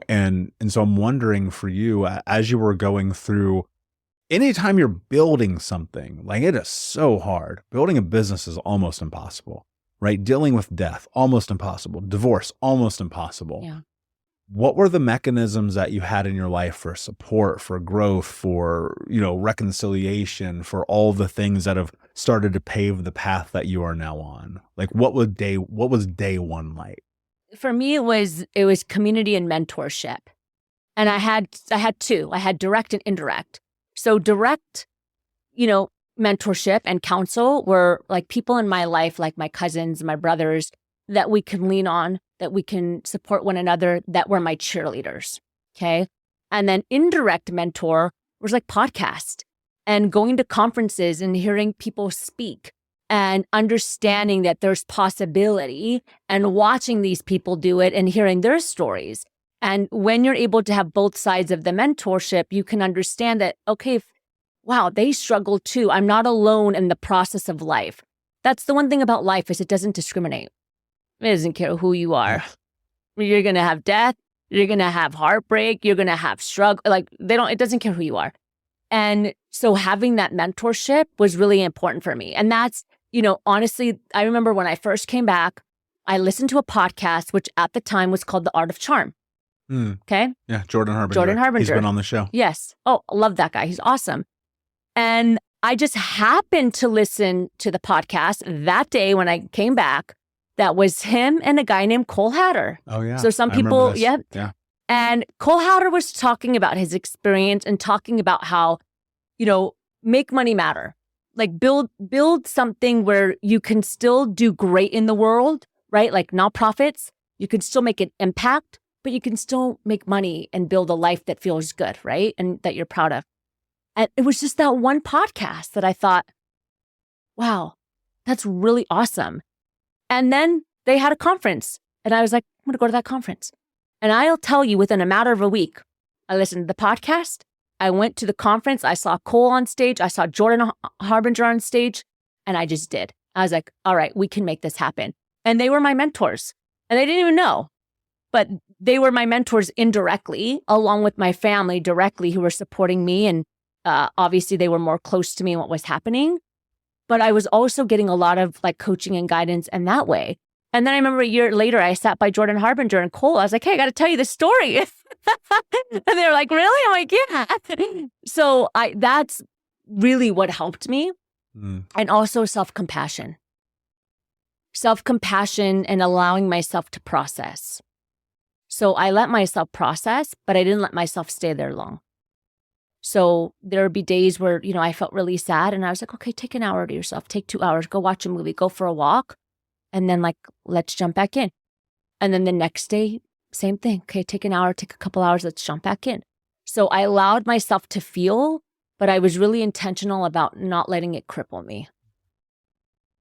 and so I'm wondering for you, as you were going through, anytime you're building something, like it is so hard. Building a business is almost impossible, right? Dealing with death, almost impossible. Divorce, almost impossible. Yeah. What were the mechanisms that you had in your life for support, for growth, for, reconciliation, for all the things that have started to pave the path that you are now on? Like what was day one like? For me, it was community and mentorship. And I had two. I had direct and indirect. So direct, mentorship and counsel were like people in my life, like my cousins, my brothers, that we can lean on, that we can support one another, that were my cheerleaders. Okay. And then indirect mentor was like podcast and going to conferences and hearing people speak and understanding that there's possibility and watching these people do it and hearing their stories. And when you're able to have both sides of the mentorship, you can understand that, okay, wow, they struggle too. I'm not alone in the process of life. That's the one thing about life is it doesn't discriminate. It doesn't care who you are. You're going to have death. You're going to have heartbreak. You're going to have struggle. Like it doesn't care who you are. And so having that mentorship was really important for me. And that's, honestly, I remember when I first came back, I listened to a podcast, which at the time was called The Art of Charm. Okay. Yeah. Jordan Harbinger. He's been on the show. Yes. Oh, I love that guy. He's awesome. And I just happened to listen to the podcast that day when I came back. That was him and a guy named Cole Hatter. Oh, yeah. So some people, yeah. And Cole Hatter was talking about his experience and talking about how, make money matter. Like build something where you can still do great in the world, right? Like nonprofits, you can still make an impact, but you can still make money and build a life that feels good, right? And that you're proud of. And it was just that one podcast that I thought, wow, that's really awesome. And then they had a conference and I was like, I'm going to go to that conference. And I'll tell you, within a matter of a week, I listened to the podcast. I went to the conference. I saw Cole on stage. I saw Jordan Harbinger on stage. And I just did. I was like, all right, we can make this happen. And they were my mentors. And they didn't even know. But they were my mentors indirectly, along with my family directly, who were supporting me. And obviously they were more close to me and what was happening. But I was also getting a lot of like coaching and guidance in that way. And then I remember a year later, I sat by Jordan Harbinger and Cole. I was like, hey, I got to tell you this story. And they were like, really? I'm like, yeah. So that's really what helped me. And also self-compassion. Self-compassion and allowing myself to process. So I let myself process, but I didn't let myself stay there long. So there would be days where, I felt really sad and I was like, okay, take an hour to yourself, take 2 hours, go watch a movie, go for a walk. And then let's jump back in. And then the next day, same thing. Okay, take an hour, take a couple hours, let's jump back in. So I allowed myself to feel, but I was really intentional about not letting it cripple me.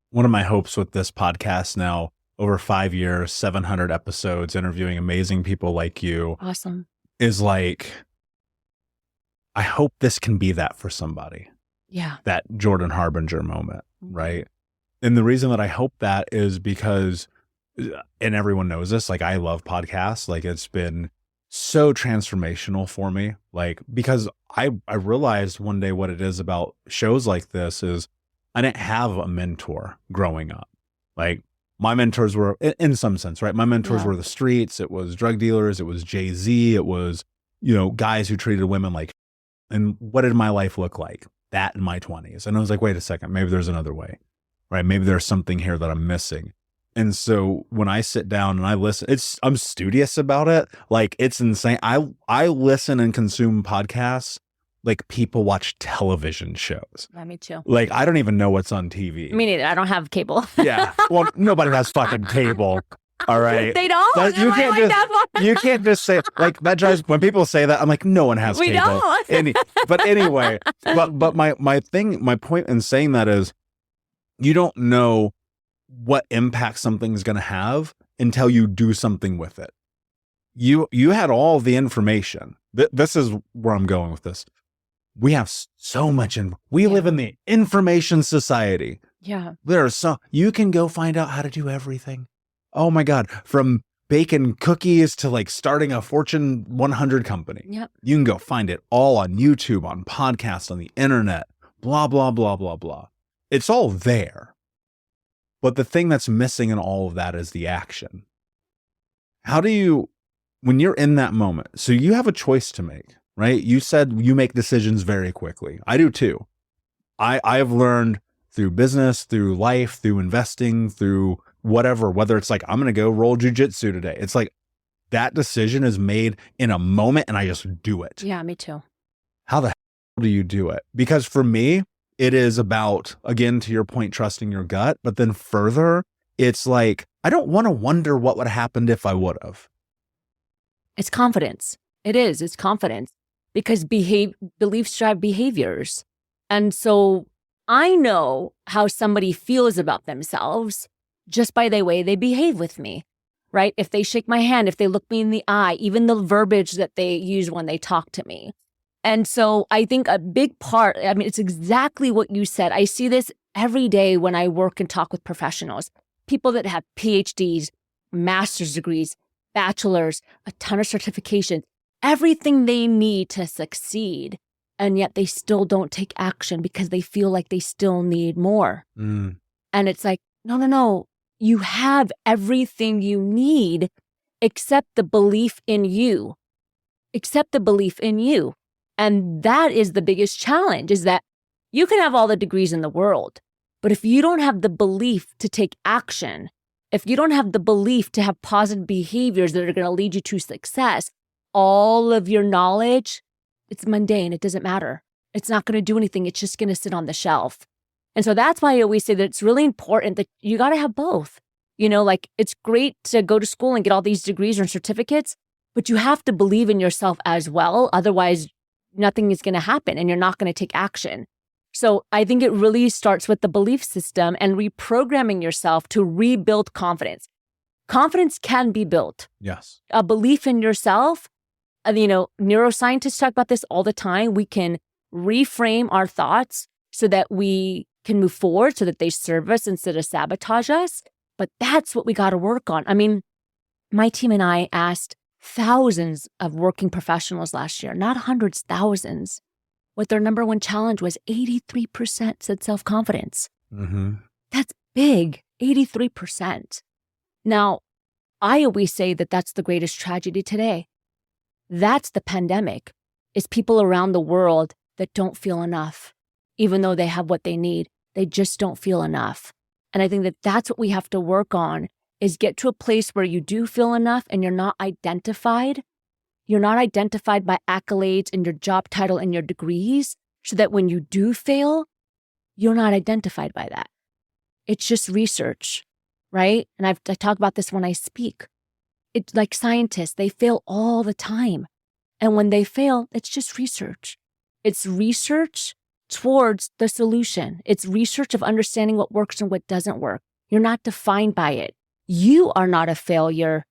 One of my hopes with this podcast now, over 5 years, 700 episodes, interviewing amazing people like you. Awesome. Is I hope this can be that for somebody. Yeah. That Jordan Harbinger moment, right? And the reason that I hope that is because, and everyone knows this, I love podcasts. It's been so transformational for me. Because I realized one day what it is about shows like this is I didn't have a mentor growing up. My mentors were, in some sense, right? My mentors were the streets. It was drug dealers. It was Jay-Z. It was, guys who treated women and what did my life look like? That in my 20s. And I was like, wait a second, maybe there's another way, right? Maybe there's something here that I'm missing. And so when I sit down and I listen, I'm studious about it. It's insane. I listen and consume podcasts like people watch television shows. Yeah, me too. I don't even know what's on TV. Me neither. I don't have cable. Yeah. Well, nobody has fucking cable. All right. They don't. But you can't just say that drives, when people say that, I'm like, no one has cable. We don't. But anyway, but my point in saying that is you don't know what impact something's going to have until you do something with it. You had all the information. This is where I'm going with this. We have so much we live in the information society. Yeah. You can go find out how to do everything. Oh my God. From baking cookies to starting a Fortune 100 company. Yep. You can go find it all on YouTube, on podcasts, on the internet, blah, blah, blah, blah, blah. It's all there. But the thing that's missing in all of that is the action. How do you, when you're in that moment, so you have a choice to make, right? You said you make decisions very quickly. I do too. I have learned through business, through life, through investing, through whatever, whether it's I'm going to go roll jujitsu today. It's that decision is made in a moment and I just do it. Yeah, me too. How the hell do you do it? Because for me, it is about, again, to your point, trusting your gut. But then further, it's I don't want to wonder what would have happened if I would have. It's confidence. It is. It's confidence because beliefs drive behaviors. And so I know how somebody feels about themselves just by the way they behave with me, right? If they shake my hand, if they look me in the eye, even the verbiage that they use when they talk to me. And so I think a big part, it's exactly what you said. I see this every day when I work and talk with professionals, people that have PhDs, master's degrees, bachelors, a ton of certifications, everything they need to succeed. And yet they still don't take action because they feel like they still need more. And it's no. You have everything you need except the belief in you. Except the belief in you. And that is the biggest challenge, is that you can have all the degrees in the world, but if you don't have the belief to take action, if you don't have the belief to have positive behaviors that are going to lead you to success, all of your knowledge, it's mundane. It doesn't matter. It's not going to do anything. It's just going to sit on the shelf. And so that's why I always say that it's really important that you got to have both. It's great to go to school and get all these degrees or certificates, but you have to believe in yourself as well. Otherwise, nothing is going to happen and you're not going to take action. So I think it really starts with the belief system and reprogramming yourself to rebuild confidence. Confidence can be built. Yes. A belief in yourself, neuroscientists talk about this all the time. We can reframe our thoughts so that we can move forward, so that they serve us instead of sabotage us. But that's what we got to work on. My team and I asked thousands of working professionals last year, not hundreds, thousands. What their number one challenge was 83% said self-confidence. Mm-hmm. That's big, 83%. Now, I always say that that's the greatest tragedy today. That's the pandemic, is people around the world that don't feel enough. Even though they have what they need, they just don't feel enough. And I think that that's what we have to work on, is get to a place where you do feel enough and you're not identified. You're not identified by accolades and your job title and your degrees, so that when you do fail, you're not identified by that. It's just research, right? And I talk about this when I speak. It's like scientists, they fail all the time. And when they fail, it's just research. It's research towards the solution. It's research of understanding what works and what doesn't work. You're not defined by it. You are not a failure.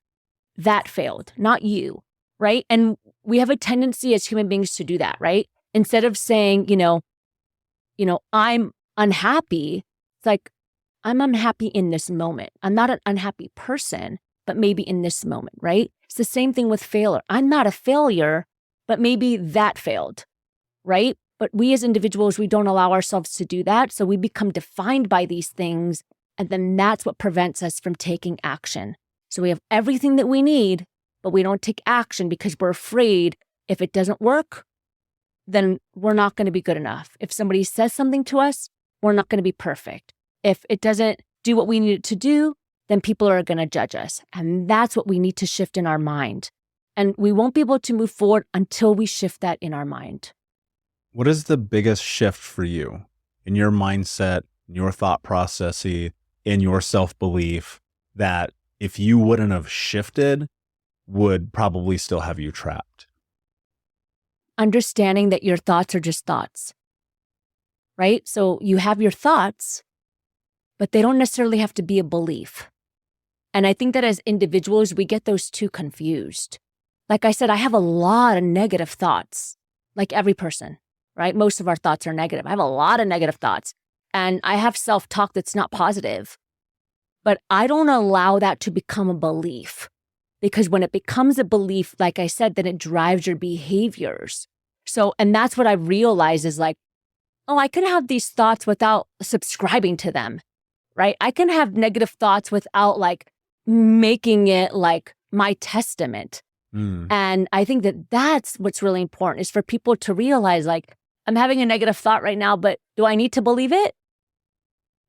That failed, not you, right? And we have a tendency as human beings to do that, right? Instead of saying, I'm unhappy, it's like, I'm unhappy in this moment. I'm not an unhappy person, but maybe in this moment, right? It's the same thing with failure. I'm not a failure, but maybe that failed, right? But we as individuals, we don't allow ourselves to do that. So we become defined by these things. And then that's what prevents us from taking action. So we have everything that we need, but we don't take action because we're afraid if it doesn't work, then we're not going to be good enough. If somebody says something to us, we're not going to be perfect. If it doesn't do what we need it to do, then people are going to judge us. And that's what we need to shift in our mind. And we won't be able to move forward until we shift that in our mind. What is the biggest shift for you in your mindset, in your thought processes, in your self-belief, that if you wouldn't have shifted, would probably still have you trapped? Understanding that your thoughts are just thoughts, right? So you have your thoughts, but they don't necessarily have to be a belief. And I think that as individuals, we get those two confused. Like I said, I have a lot of negative thoughts, like every person, right? Most of our thoughts are negative. I have a lot of negative thoughts. And I have self-talk that's not positive. But I don't allow that to become a belief. Because when it becomes a belief, like I said, then it drives your behaviors. So, and that's what I realized is like, oh, I can have these thoughts without subscribing to them, right? I can have negative thoughts without like making it like my testament. And I think that that's what's really important, is for people to realize like, I'm having a negative thought right now, but do I need to believe it?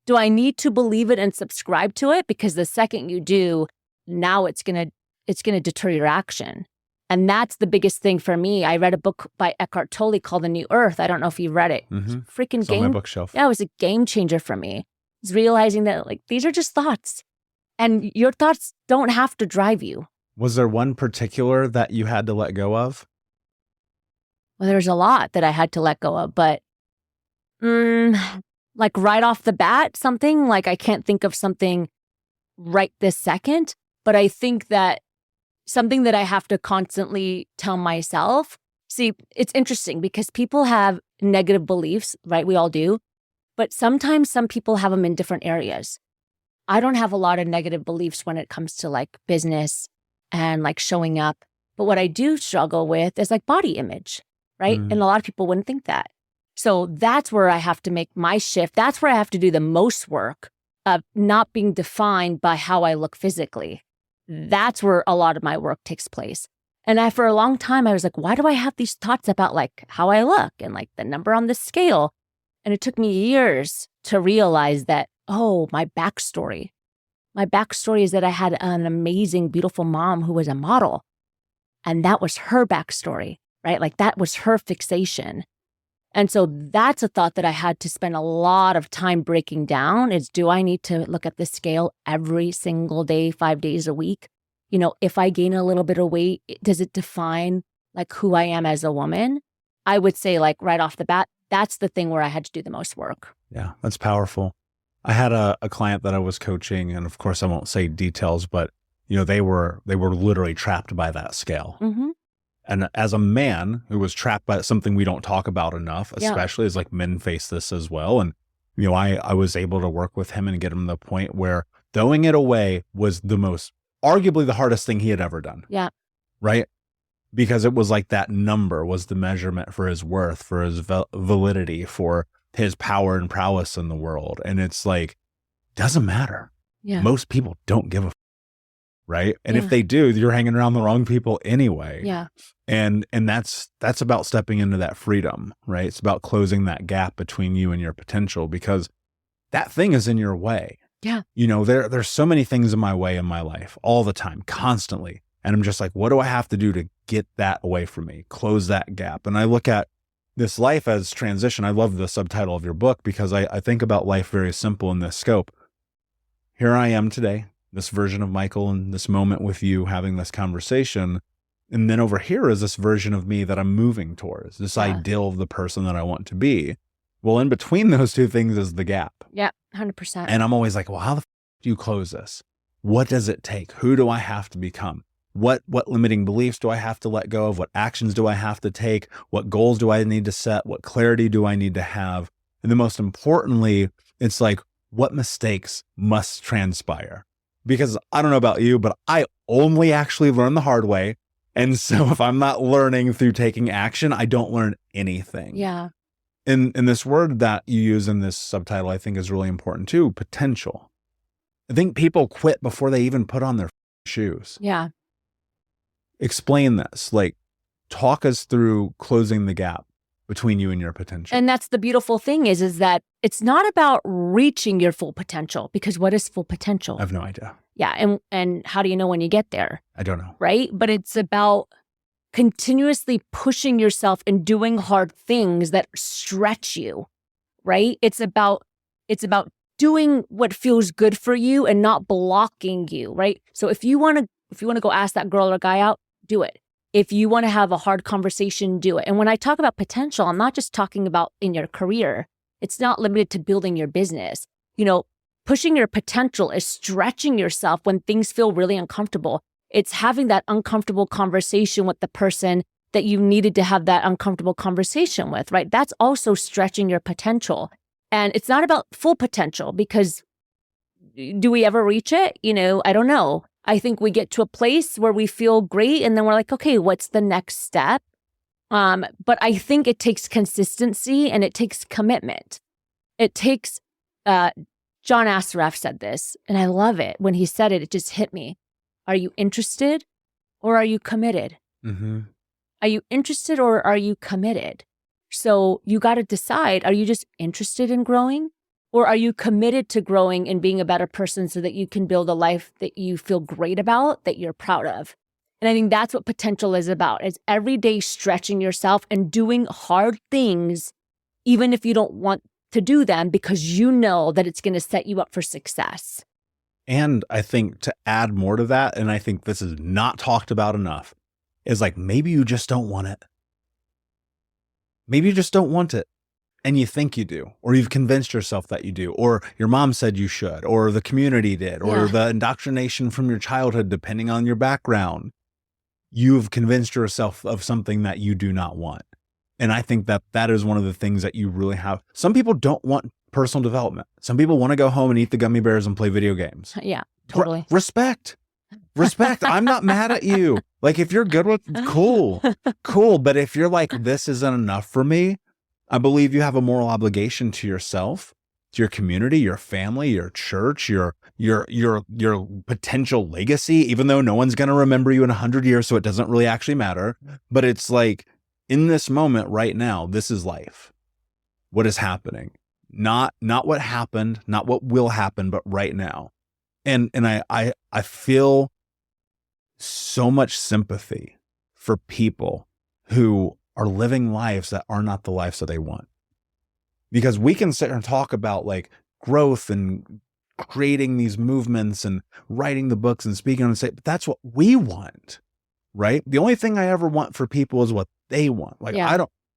Do I need to believe it and subscribe to it? Because the second you do, now it's gonna deter your action. And that's the biggest thing for me. I read a book by Eckhart Tolle called The New Earth. I don't know if you read it. Mm-hmm. Freaking it's on my bookshelf. Yeah, it was a game changer for me. It's realizing that like these are just thoughts. And your thoughts don't have to drive you. Was there one particular that you had to let go of? Well, there's a lot that I had to let go of, but like right off the bat, something like I can't think of something right this second, but I think that something that I have to constantly tell myself. See, it's interesting because people have negative beliefs, right? We all do. But sometimes some people have them in different areas. I don't have a lot of negative beliefs when it comes to like business and like showing up. But what I do struggle with is like body image, right? And a lot of people wouldn't think that. So that's where I have to make my shift. That's where I have to do the most work of not being defined by how I look physically. That's where a lot of my work takes place. And for a long time, I was like, why do I have these thoughts about like how I look and like the number on the scale? And it took me years to realize that, oh, my backstory. My backstory is that I had an amazing, beautiful mom who was a model. And that was her backstory, right? Like that was her fixation. And so that's a thought that I had to spend a lot of time breaking down is, do I need to look at the scale every single day, 5 days a week? You know, if I gain a little bit of weight, does it define like who I am as a woman? I would say like right off the bat, that's the thing where I had to do the most work. Yeah, that's powerful. I had a client that I was coaching, and of course I won't say details, but you know, they were literally trapped by that scale. Mm-hmm. And as a man who was trapped by something we don't talk about enough, especially as like men face this as well. And, you know, I was able to work with him and get him to the point where throwing it away was arguably the hardest thing he had ever done. Yeah. right? Because it was like that number was the measurement for his worth, for his validity, for his power and prowess in the world. And it's like, doesn't matter. Yeah. Most people don't give a right? And if they do, you're hanging around the wrong people anyway. Yeah. And that's about stepping into that freedom, right? It's about closing that gap between you and your potential, because that thing is in your way. Yeah. You know, there's so many things in my way in my life all the time, constantly. And I'm just like, what do I have to do to get that away from me? Close that gap. And I look at this life as transition. I love the subtitle of your book because I think about life very simple in this scope. Here I am today, this version of Michael in this moment with you having this conversation. And then over here is this version of me that I'm moving towards, this ideal of the person that I want to be. Well, in between those two things is the gap. Yeah, 100%. And I'm always like, well, how the do you close this? What does it take? Who do I have to become? What limiting beliefs do I have to let go of? What actions do I have to take? What goals do I need to set? What clarity do I need to have? And then most importantly, it's like, what mistakes must transpire? Because I don't know about you, but I only actually learn the hard way. And so if I'm not learning through taking action, I don't learn anything. Yeah. And this word that you use in this subtitle, I think is really important too, potential. I think people quit before they even put on their shoes. Yeah. Explain this, like talk us through closing the gap between you and your potential. And that's the beautiful thing is that it's not about reaching your full potential, because what is full potential? I have no idea. Yeah. And how do you know when you get there? I don't know. Right. But it's about continuously pushing yourself and doing hard things that stretch you. Right. It's about doing what feels good for you and not blocking you. Right. So if you want to go ask that girl or guy out, do it. If you want to have a hard conversation, do it. And when I talk about potential, I'm not just talking about in your career. It's not limited to building your business. You know, pushing your potential is stretching yourself when things feel really uncomfortable. It's having that uncomfortable conversation with the person that you needed to have that uncomfortable conversation with, right? That's also stretching your potential. And it's not about full potential, because do we ever reach it? You know, I don't know. I think we get to a place where we feel great and then we're like, okay, what's the next step? But I think it takes consistency and it takes commitment. It takes, John Assaraf said this, and I love it. When he said it, it just hit me. Are you interested or are you committed? Mm-hmm. Are you interested or are you committed? So you got to decide, are you just interested in growing? Or are you committed to growing and being a better person so that you can build a life that you feel great about, that you're proud of? And I think that's what potential is about. It's every day stretching yourself and doing hard things, even if you don't want to do them, because you know that it's going to set you up for success. And I think to add more to that, and I think this is not talked about enough, is like, maybe you just don't want it. Maybe you just don't want it. And you think you do, or you've convinced yourself that you do, or your mom said you should, or the community did, or the indoctrination from your childhood, depending on your background. You've convinced yourself of something that you do not want. And I think that that is one of the things that you really have. Some people don't want personal development. Some people want to go home and eat the gummy bears and play video games. Yeah, totally. Respect. I'm not mad at you. Like, if you're good with cool. But if you're like, this isn't enough for me, I believe you have a moral obligation to yourself, to your community, your family, your church, your potential legacy, even though no one's going to remember you in 100 years, so it doesn't really actually matter. But it's like, in this moment right now, this is life. What is happening? Not what happened, not what will happen, but right now. And I feel so much sympathy for people who are living lives that are not the lives that they want. Because we can sit and talk about like growth and creating these movements and writing the books and speaking on stage, but that's what we want, right? The only thing I ever want for people is what they want. Like,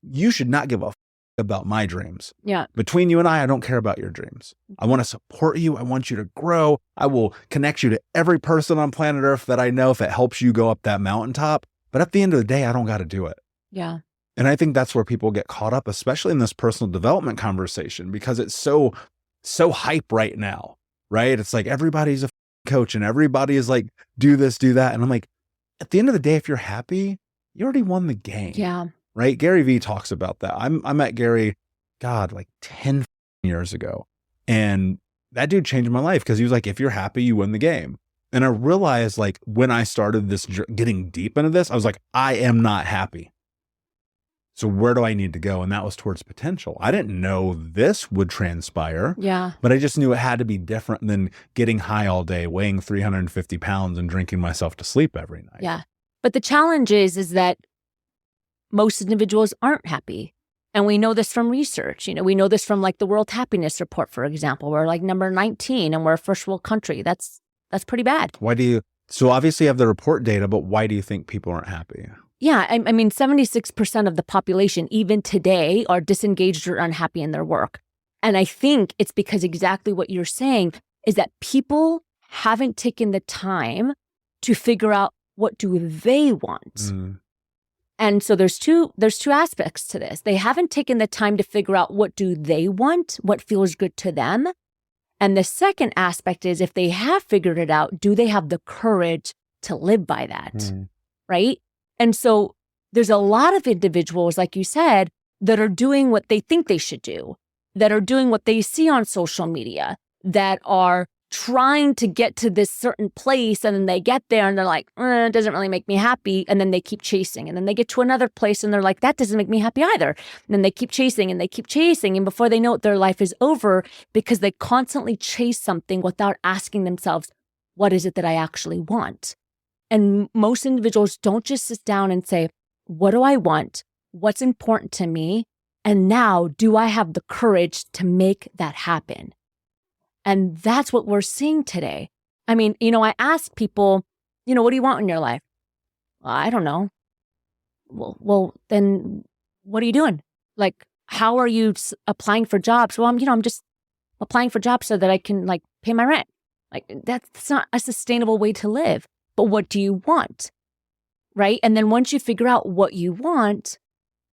you should not give a about my dreams. Yeah. Between you and I don't care about your dreams. I want to support you. I want you to grow. I will connect you to every person on planet Earth that I know if it helps you go up that mountaintop. But at the end of the day, I don't got to do it. Yeah. And I think that's where people get caught up, especially in this personal development conversation, because it's so hype right now, right? It's like everybody's a coach and everybody is like, do this, do that. And I'm like, at the end of the day, if you're happy, you already won the game. Yeah. Right? Gary Vee talks about that. I met Gary, God, like 10 years ago. And that dude changed my life because he was like, if you're happy, you win the game. And I realized like when I started this, getting deep into this, I was like, I am not happy. So where do I need to go? And that was towards potential. I didn't know this would transpire. Yeah. But I just knew it had to be different than getting high all day, weighing 350 pounds and drinking myself to sleep every night. Yeah. But the challenge is that most individuals aren't happy. And we know this from research. We know this from like the World Happiness Report, for example. We're like number 19 and we're a first world country. That's pretty bad. So obviously you have the report data, but why do you think people aren't happy? Yeah. I mean, 76% of the population, even today, are disengaged or unhappy in their work. And I think it's because exactly what you're saying is that people haven't taken the time to figure out what do they want. Mm. And so there's two aspects to this. They haven't taken the time to figure out what do they want, what feels good to them. And the second aspect is if they have figured it out, do they have the courage to live by that? Right? And so there's a lot of individuals, like you said, that are doing what they think they should do, that are doing what they see on social media, that are trying to get to this certain place, and then they get there and they're like, it doesn't really make me happy. And then they keep chasing. And then they get to another place and they're like, that doesn't make me happy either. And then they keep chasing and they keep chasing. And before they know it, their life is over because they constantly chase something without asking themselves, what is it that I actually want? And most individuals don't just sit down and say, what do I want? What's important to me? And now, do I have the courage to make that happen? And that's what we're seeing today. I mean, I ask people, what do you want in your life? Well, I don't know. Well, then what are you doing? Like, how are you applying for jobs? Well, I'm just applying for jobs so that I can like pay my rent. Like, that's not a sustainable way to live. But what do you want? Right? And then once you figure out what you want,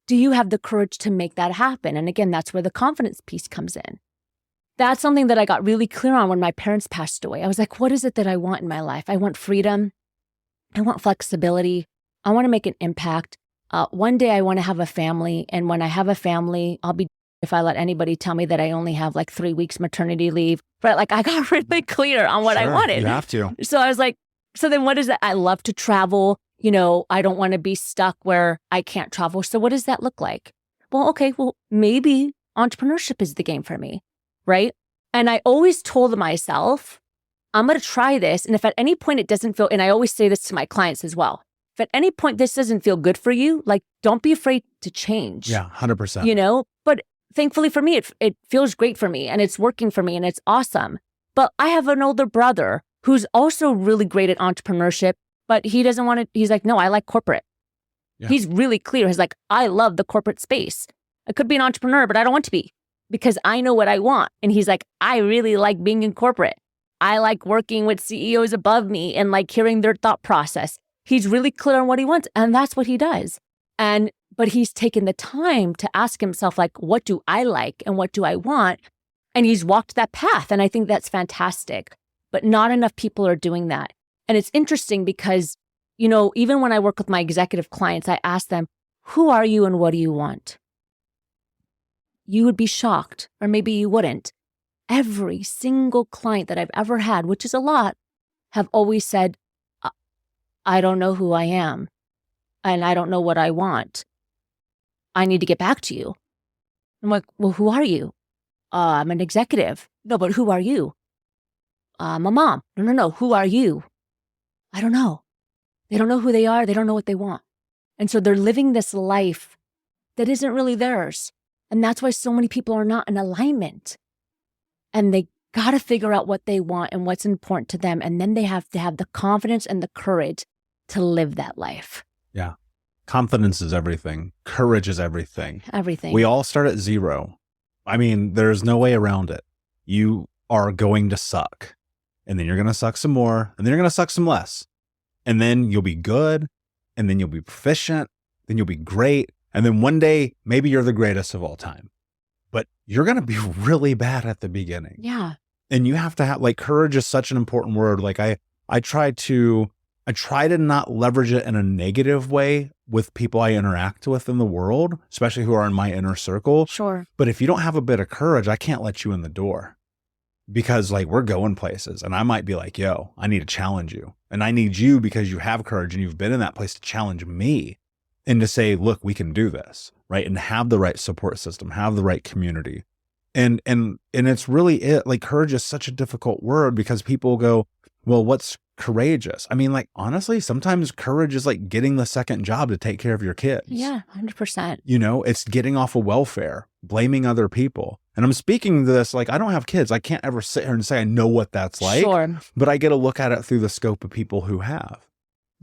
do you have the courage to make that happen? And again, that's where the confidence piece comes in. That's something that I got really clear on when my parents passed away. I was like, what is it that I want in my life? I want freedom. I want flexibility. I want to make an impact. One day I want to have a family. And when I have a family, I'll be if I let anybody tell me that I only have like 3 weeks maternity leave. But like I got really clear on what I wanted. You have to. So I was like, so then what is that? I love to travel. I don't want to be stuck where I can't travel. So what does that look like? Well, maybe entrepreneurship is the game for me. Right? And I always told myself, I'm going to try this. And if at any point it doesn't feel, and I always say this to my clients as well, if at any point this doesn't feel good for you, like, don't be afraid to change. Yeah, 100%. But thankfully for me, it feels great for me and it's working for me and it's awesome. But I have an older brother who's also really great at entrepreneurship, but he doesn't want to, he's like, no, I like corporate. Yeah. He's really clear. He's like, I love the corporate space. I could be an entrepreneur, but I don't want to be. Because I know what I want. And he's like, I really like being in corporate. I like working with CEOs above me and like hearing their thought process. He's really clear on what he wants. And that's what he does. But he's taken the time to ask himself, like, what do I like and what do I want? And he's walked that path. And I think that's fantastic. But not enough people are doing that. And it's interesting because, even when I work with my executive clients, I ask them, who are you and what do you want? You would be shocked, or maybe you wouldn't. Every single client that I've ever had, which is a lot, have always said, I don't know who I am, and I don't know what I want. I need to get back to you. I'm like, well, who are you? I'm an executive. No, but who are you? I'm a mom. No. Who are you? I don't know. They don't know who they are. They don't know what they want. And so they're living this life that isn't really theirs. And that's why so many people are not in alignment. And they got to figure out what they want and what's important to them. And then they have to have the confidence and the courage to live that life. Yeah. Confidence is everything. Courage is everything. Everything. We all start at zero. I mean, there's no way around it. You are going to suck. And then you're going to suck some more. And then you're going to suck some less. And then you'll be good. And then you'll be proficient. Then you'll be great. And then one day, maybe you're the greatest of all time. But you're going to be really bad at the beginning. Yeah. And you have to have, like, courage is such an important word. Like I try to I try to not leverage it in a negative way with people I interact with in the world, especially who are in my inner circle. Sure. But if you don't have a bit of courage, I can't let you in the door. Because like we're going places and I might be like, yo, I need to challenge you. And I need you because you have courage and you've been in that place to challenge me and to say, look, we can do this, right? And have the right support system, have the right community. And it's really it. Like courage is such a difficult word because people go, well, what's courageous? I mean, like, honestly, sometimes courage is like getting the second job to take care of your kids. Yeah, 100%. You know, it's getting off of welfare, blaming other people. And I'm speaking this like I don't have kids. I can't ever sit here and say I know what that's like. Sure. But I get to look at it through the scope of people who have.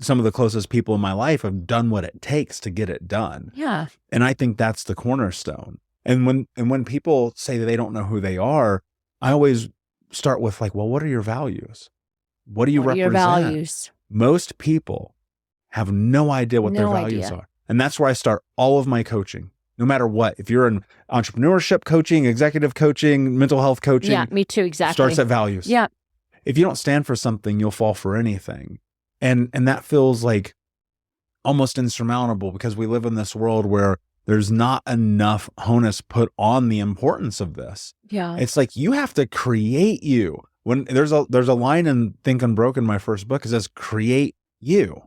Some of the closest people in my life have done what it takes to get it done. Yeah. And I think that's the cornerstone. And when people say that they don't know who they are, I always start with like, well, what are your values? What do you represent? Your values. Most people have no idea what their values are. And that's where I start all of my coaching. No matter what, if you're in entrepreneurship coaching, executive coaching, mental health coaching. Yeah, me too, exactly. Starts at values. Yeah. If you don't stand for something, you'll fall for anything. And that feels like almost insurmountable because we live in this world where there's not enough onus put on the importance of this. Yeah. It's like you have to create you. When there's a line in Think Unbroken, my first book, it says, create you.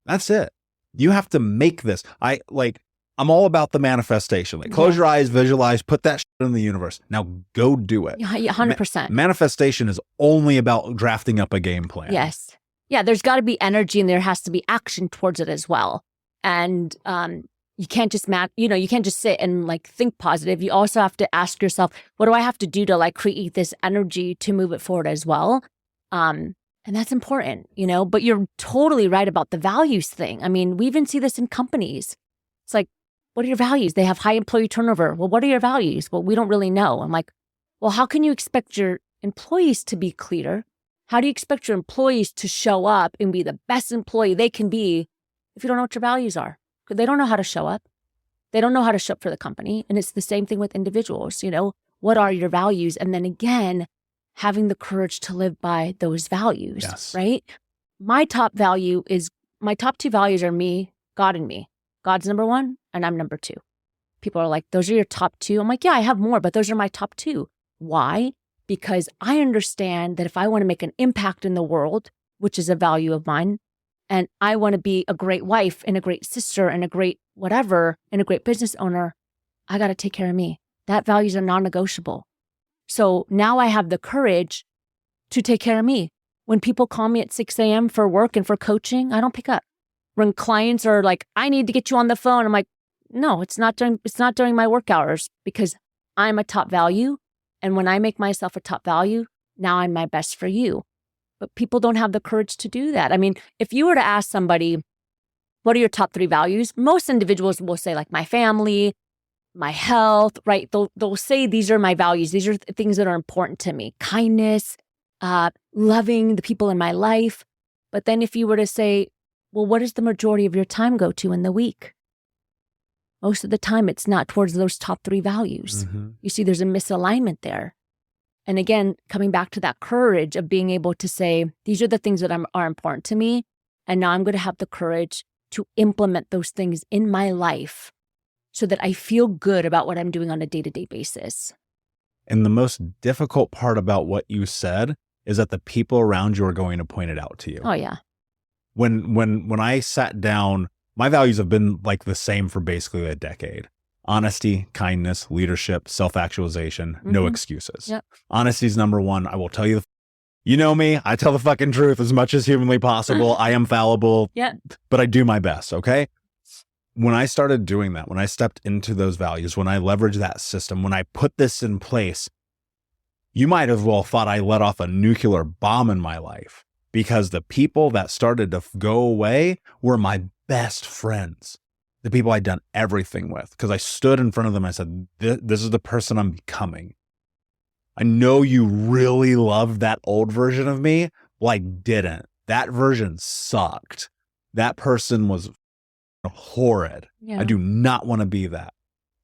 That's it. You have to make this. I'm all about the manifestation. Like close your eyes, visualize, put that shit in the universe. Now go do it. Yeah, 100%. Manifestation is only about drafting up a game plan. Yes. Yeah, there's got to be energy and there has to be action towards it as well. And you can't just you can't just sit and like think positive. You also have to ask yourself, what do I have to do to like create this energy to move it forward as well? And that's important, but you're totally right about the values thing. I mean, we even see this in companies. It's like, what are your values? They have high employee turnover. Well, what are your values? Well, we don't really know. I'm like, well, how can you expect your employees to be clear? How do you expect your employees to show up and be the best employee they can be if you don't know what your values are? Because they don't know how to show up. They don't know how to show up for the company. And it's the same thing with individuals. What are your values? And then again, having the courage to live by those values, right? My top two values are me, God, and me. God's number one, and I'm number two. People are like, those are your top two? I'm like, yeah, I have more, but those are my top two. Why? Because I understand that if I want to make an impact in the world, which is a value of mine, and I want to be a great wife and a great sister and a great whatever and a great business owner, I got to take care of me. That values are non-negotiable. So now I have the courage to take care of me. When people call me at 6 a.m. for work and for coaching, I don't pick up. When clients are like, I need to get you on the phone, I'm like, no, it's not during my work hours because I'm a top value. And when I make myself a top value, now I'm my best for you. But people don't have the courage to do that. I mean, if you were to ask somebody, what are your top 3 values? Most individuals will say like my family, my health, right? They'll say these are my values. These are things that are important to me. Kindness, loving the people in my life. But then if you were to say, well, what does the majority of your time go to in the week? Most of the time, it's not towards those top 3 values. Mm-hmm. You see, there's a misalignment there. And again, coming back to that courage of being able to say, these are the things that are important to me. And now I'm going to have the courage to implement those things in my life so that I feel good about what I'm doing on a day-to-day basis. And the most difficult part about what you said is that the people around you are going to point it out to you. Oh, yeah. When I sat down, my values have been like the same for basically a decade. Honesty, kindness, leadership, self-actualization, no excuses. Yep. Honesty is number one. I will tell you, you know me, I tell the fucking truth as much as humanly possible. I am fallible, but I do my best, okay? When I started doing that, when I stepped into those values, when I leveraged that system, when I put this in place, you might have well thought I let off a nuclear bomb in my life because the people that started to go away were my best friends. The people I'd done everything with, because I stood in front of them and I said, this is the person I'm becoming. I know you really loved that old version of me. Well, I didn't. That version sucked. That person was horrid. Yeah. I do not want to be that.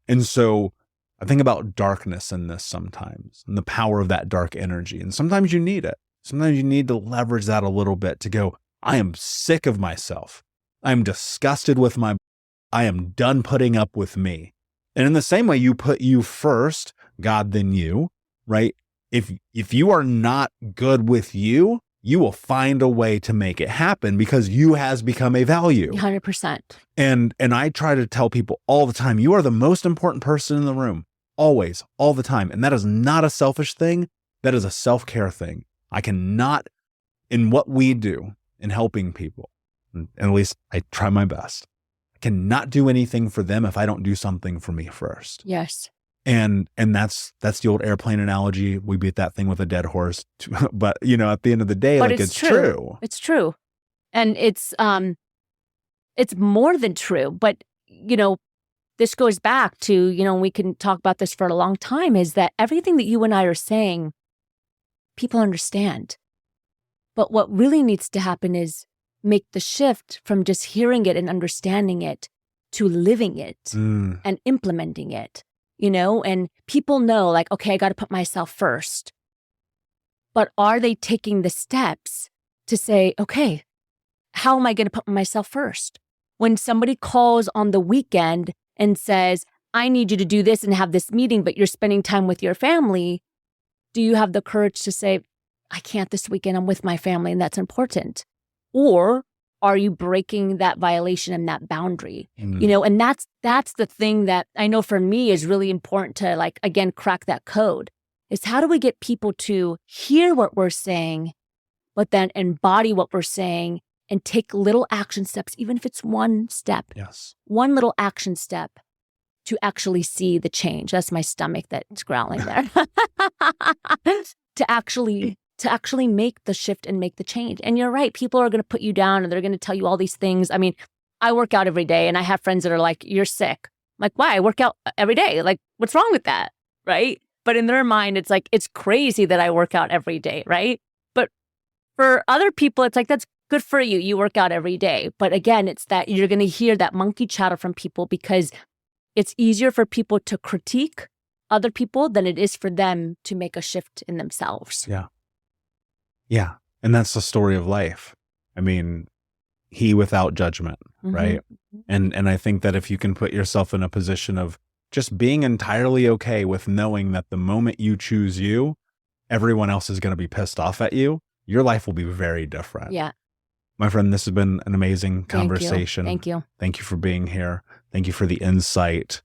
And so I think about darkness in this sometimes and the power of that dark energy. And sometimes you need it. Sometimes you need to leverage that a little bit to go, I am sick of myself. I'm disgusted with I am done putting up with me. And in the same way, you put you first, God then you, right? If you are not good with you, you will find a way to make it happen because you has become a value. 100%. And I try to tell people all the time, you are the most important person in the room, always, all the time. And that is not a selfish thing. That is a self-care thing. I cannot, in what we do in helping people, and at least I try my best, I cannot do anything for them if I don't do something for me first. Yes. And that's the old airplane analogy. We beat that thing with a dead horse. But, at the end of the day, but like it's true. It's true. And it's more than true. But, this goes back to, we can talk about this for a long time, is that everything that you and I are saying, people understand. But what really needs to happen is make the shift from just hearing it and understanding it to living it and implementing it. And people know, like, okay, I got to put myself first. But are they taking the steps to say, okay, how am I going to put myself first? When somebody calls on the weekend and says, I need you to do this and have this meeting, but you're spending time with your family, do you have the courage to say, I can't this weekend, I'm with my family and that's important? Or are you breaking that violation and that boundary? And that's the thing that I know for me is really important to, like, again, crack that code, is how do we get people to hear what we're saying, but then embody what we're saying and take little action steps, even if it's one step, one little action step to actually see the change. That's my stomach that's growling there. To actually make the shift and make the change. And you're right, people are going to put you down and they're going to tell you all these things. I mean, I work out every day and I have friends that are like, you're sick. I'm like, why? I work out every day. Like, what's wrong with that? Right? But in their mind, it's like, it's crazy that I work out every day, right? But for other people, it's like, that's good for you. You work out every day. But again, it's that you're going to hear that monkey chatter from people because it's easier for people to critique other people than it is for them to make a shift in themselves. Yeah. And that's the story of life. I mean, he without judgment, right? And I think that if you can put yourself in a position of just being entirely okay with knowing that the moment you choose you, everyone else is going to be pissed off at you, your life will be very different. Yeah. My friend, this has been an amazing conversation. Thank you. Thank you for being here. Thank you for the insight.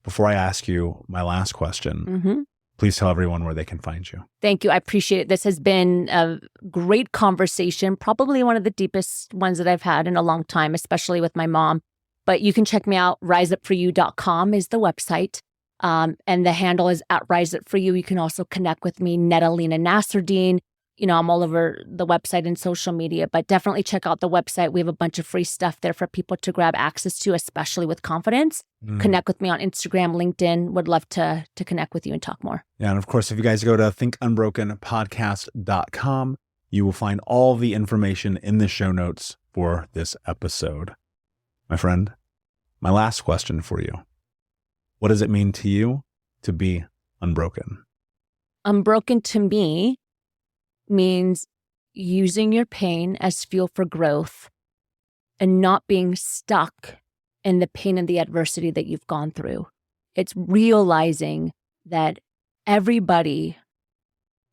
Before I ask you my last question, please tell everyone where they can find you. Thank you. I appreciate it. This has been a great conversation, probably one of the deepest ones that I've had in a long time, especially with my mom. But you can check me out. riseupforyou.com is the website. And the handle is @riseupforyou. You can also connect with me, Natalina Nasserdeen. I'm all over the website and social media, but definitely check out the website. We have a bunch of free stuff there for people to grab access to, especially with confidence. Connect with me on Instagram, LinkedIn. Would love to connect with you and talk more. Yeah. And of course, if you guys go to thinkunbrokenpodcast.com, you will find all the information in the show notes for this episode. My friend, my last question for you. What does it mean to you to be unbroken? Unbroken to me means using your pain as fuel for growth and not being stuck in the pain and the adversity that you've gone through. It's realizing that everybody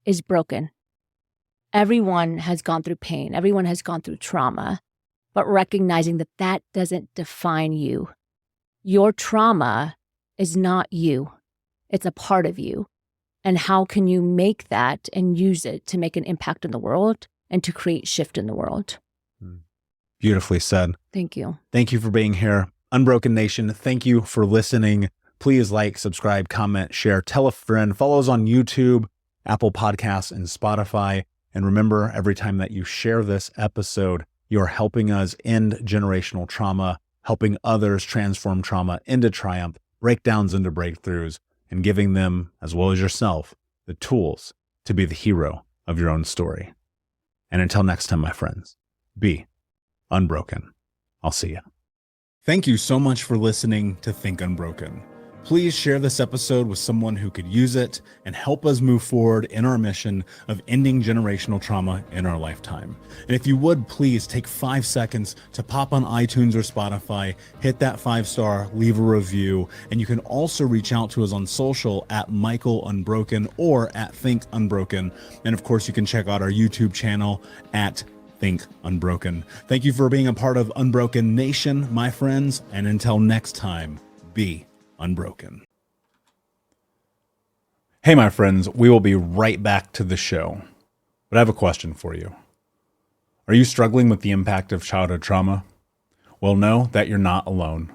is broken. Everyone has gone through pain. Everyone has gone through trauma, but recognizing that that doesn't define you. Your trauma is not you. It's a part of you. And how can you make that and use it to make an impact in the world and to create shift in the world? Beautifully said. Thank you. Thank you for being here. Unbroken Nation, thank you for listening. Please like, subscribe, comment, share, tell a friend, follow us on YouTube, Apple Podcasts, and Spotify. And remember, every time that you share this episode, you're helping us end generational trauma, helping others transform trauma into triumph, breakdowns into breakthroughs, and giving them, as well as yourself, the tools to be the hero of your own story. And until next time, my friends, be unbroken. I'll see you. Thank you so much for listening to Think Unbroken. Please share this episode with someone who could use it and help us move forward in our mission of ending generational trauma in our lifetime. And if you would, please take 5 seconds to pop on iTunes or Spotify, hit that 5-star, leave a review, and you can also reach out to us on social at Michael Unbroken or at Think Unbroken. And of course, you can check out our YouTube channel at Think Unbroken. Thank you for being a part of Unbroken Nation, my friends, and until next time, be unbroken. Hey, my friends, we will be right back to the show, but I have a question for you. Are you struggling with the impact of childhood trauma? Well, know that you're not alone.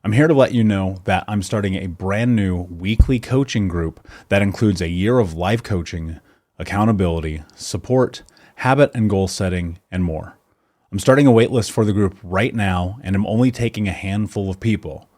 I'm here to let you know that I'm starting a brand new weekly coaching group that includes a year of live coaching, accountability, support, habit and goal setting, and more. I'm starting a waitlist for the group right now, and I'm only taking a handful of people.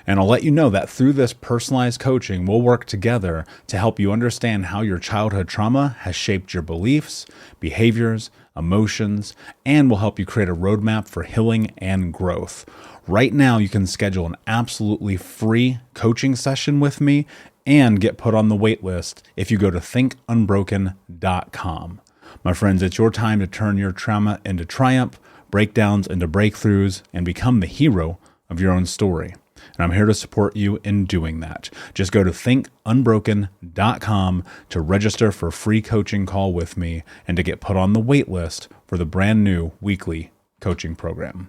And I'll let you know that through this personalized coaching, we'll work together to help you understand how your childhood trauma has shaped your beliefs, behaviors, emotions, and will help you create a roadmap for healing and growth. Right now, you can schedule an absolutely free coaching session with me and get put on the wait list if you go to thinkunbroken.com. My friends, it's your time to turn your trauma into triumph, breakdowns into breakthroughs, and become the hero of your own story. And I'm here to support you in doing that. Just go to thinkunbroken.com to register for a free coaching call with me and to get put on the wait list for the brand new weekly coaching program.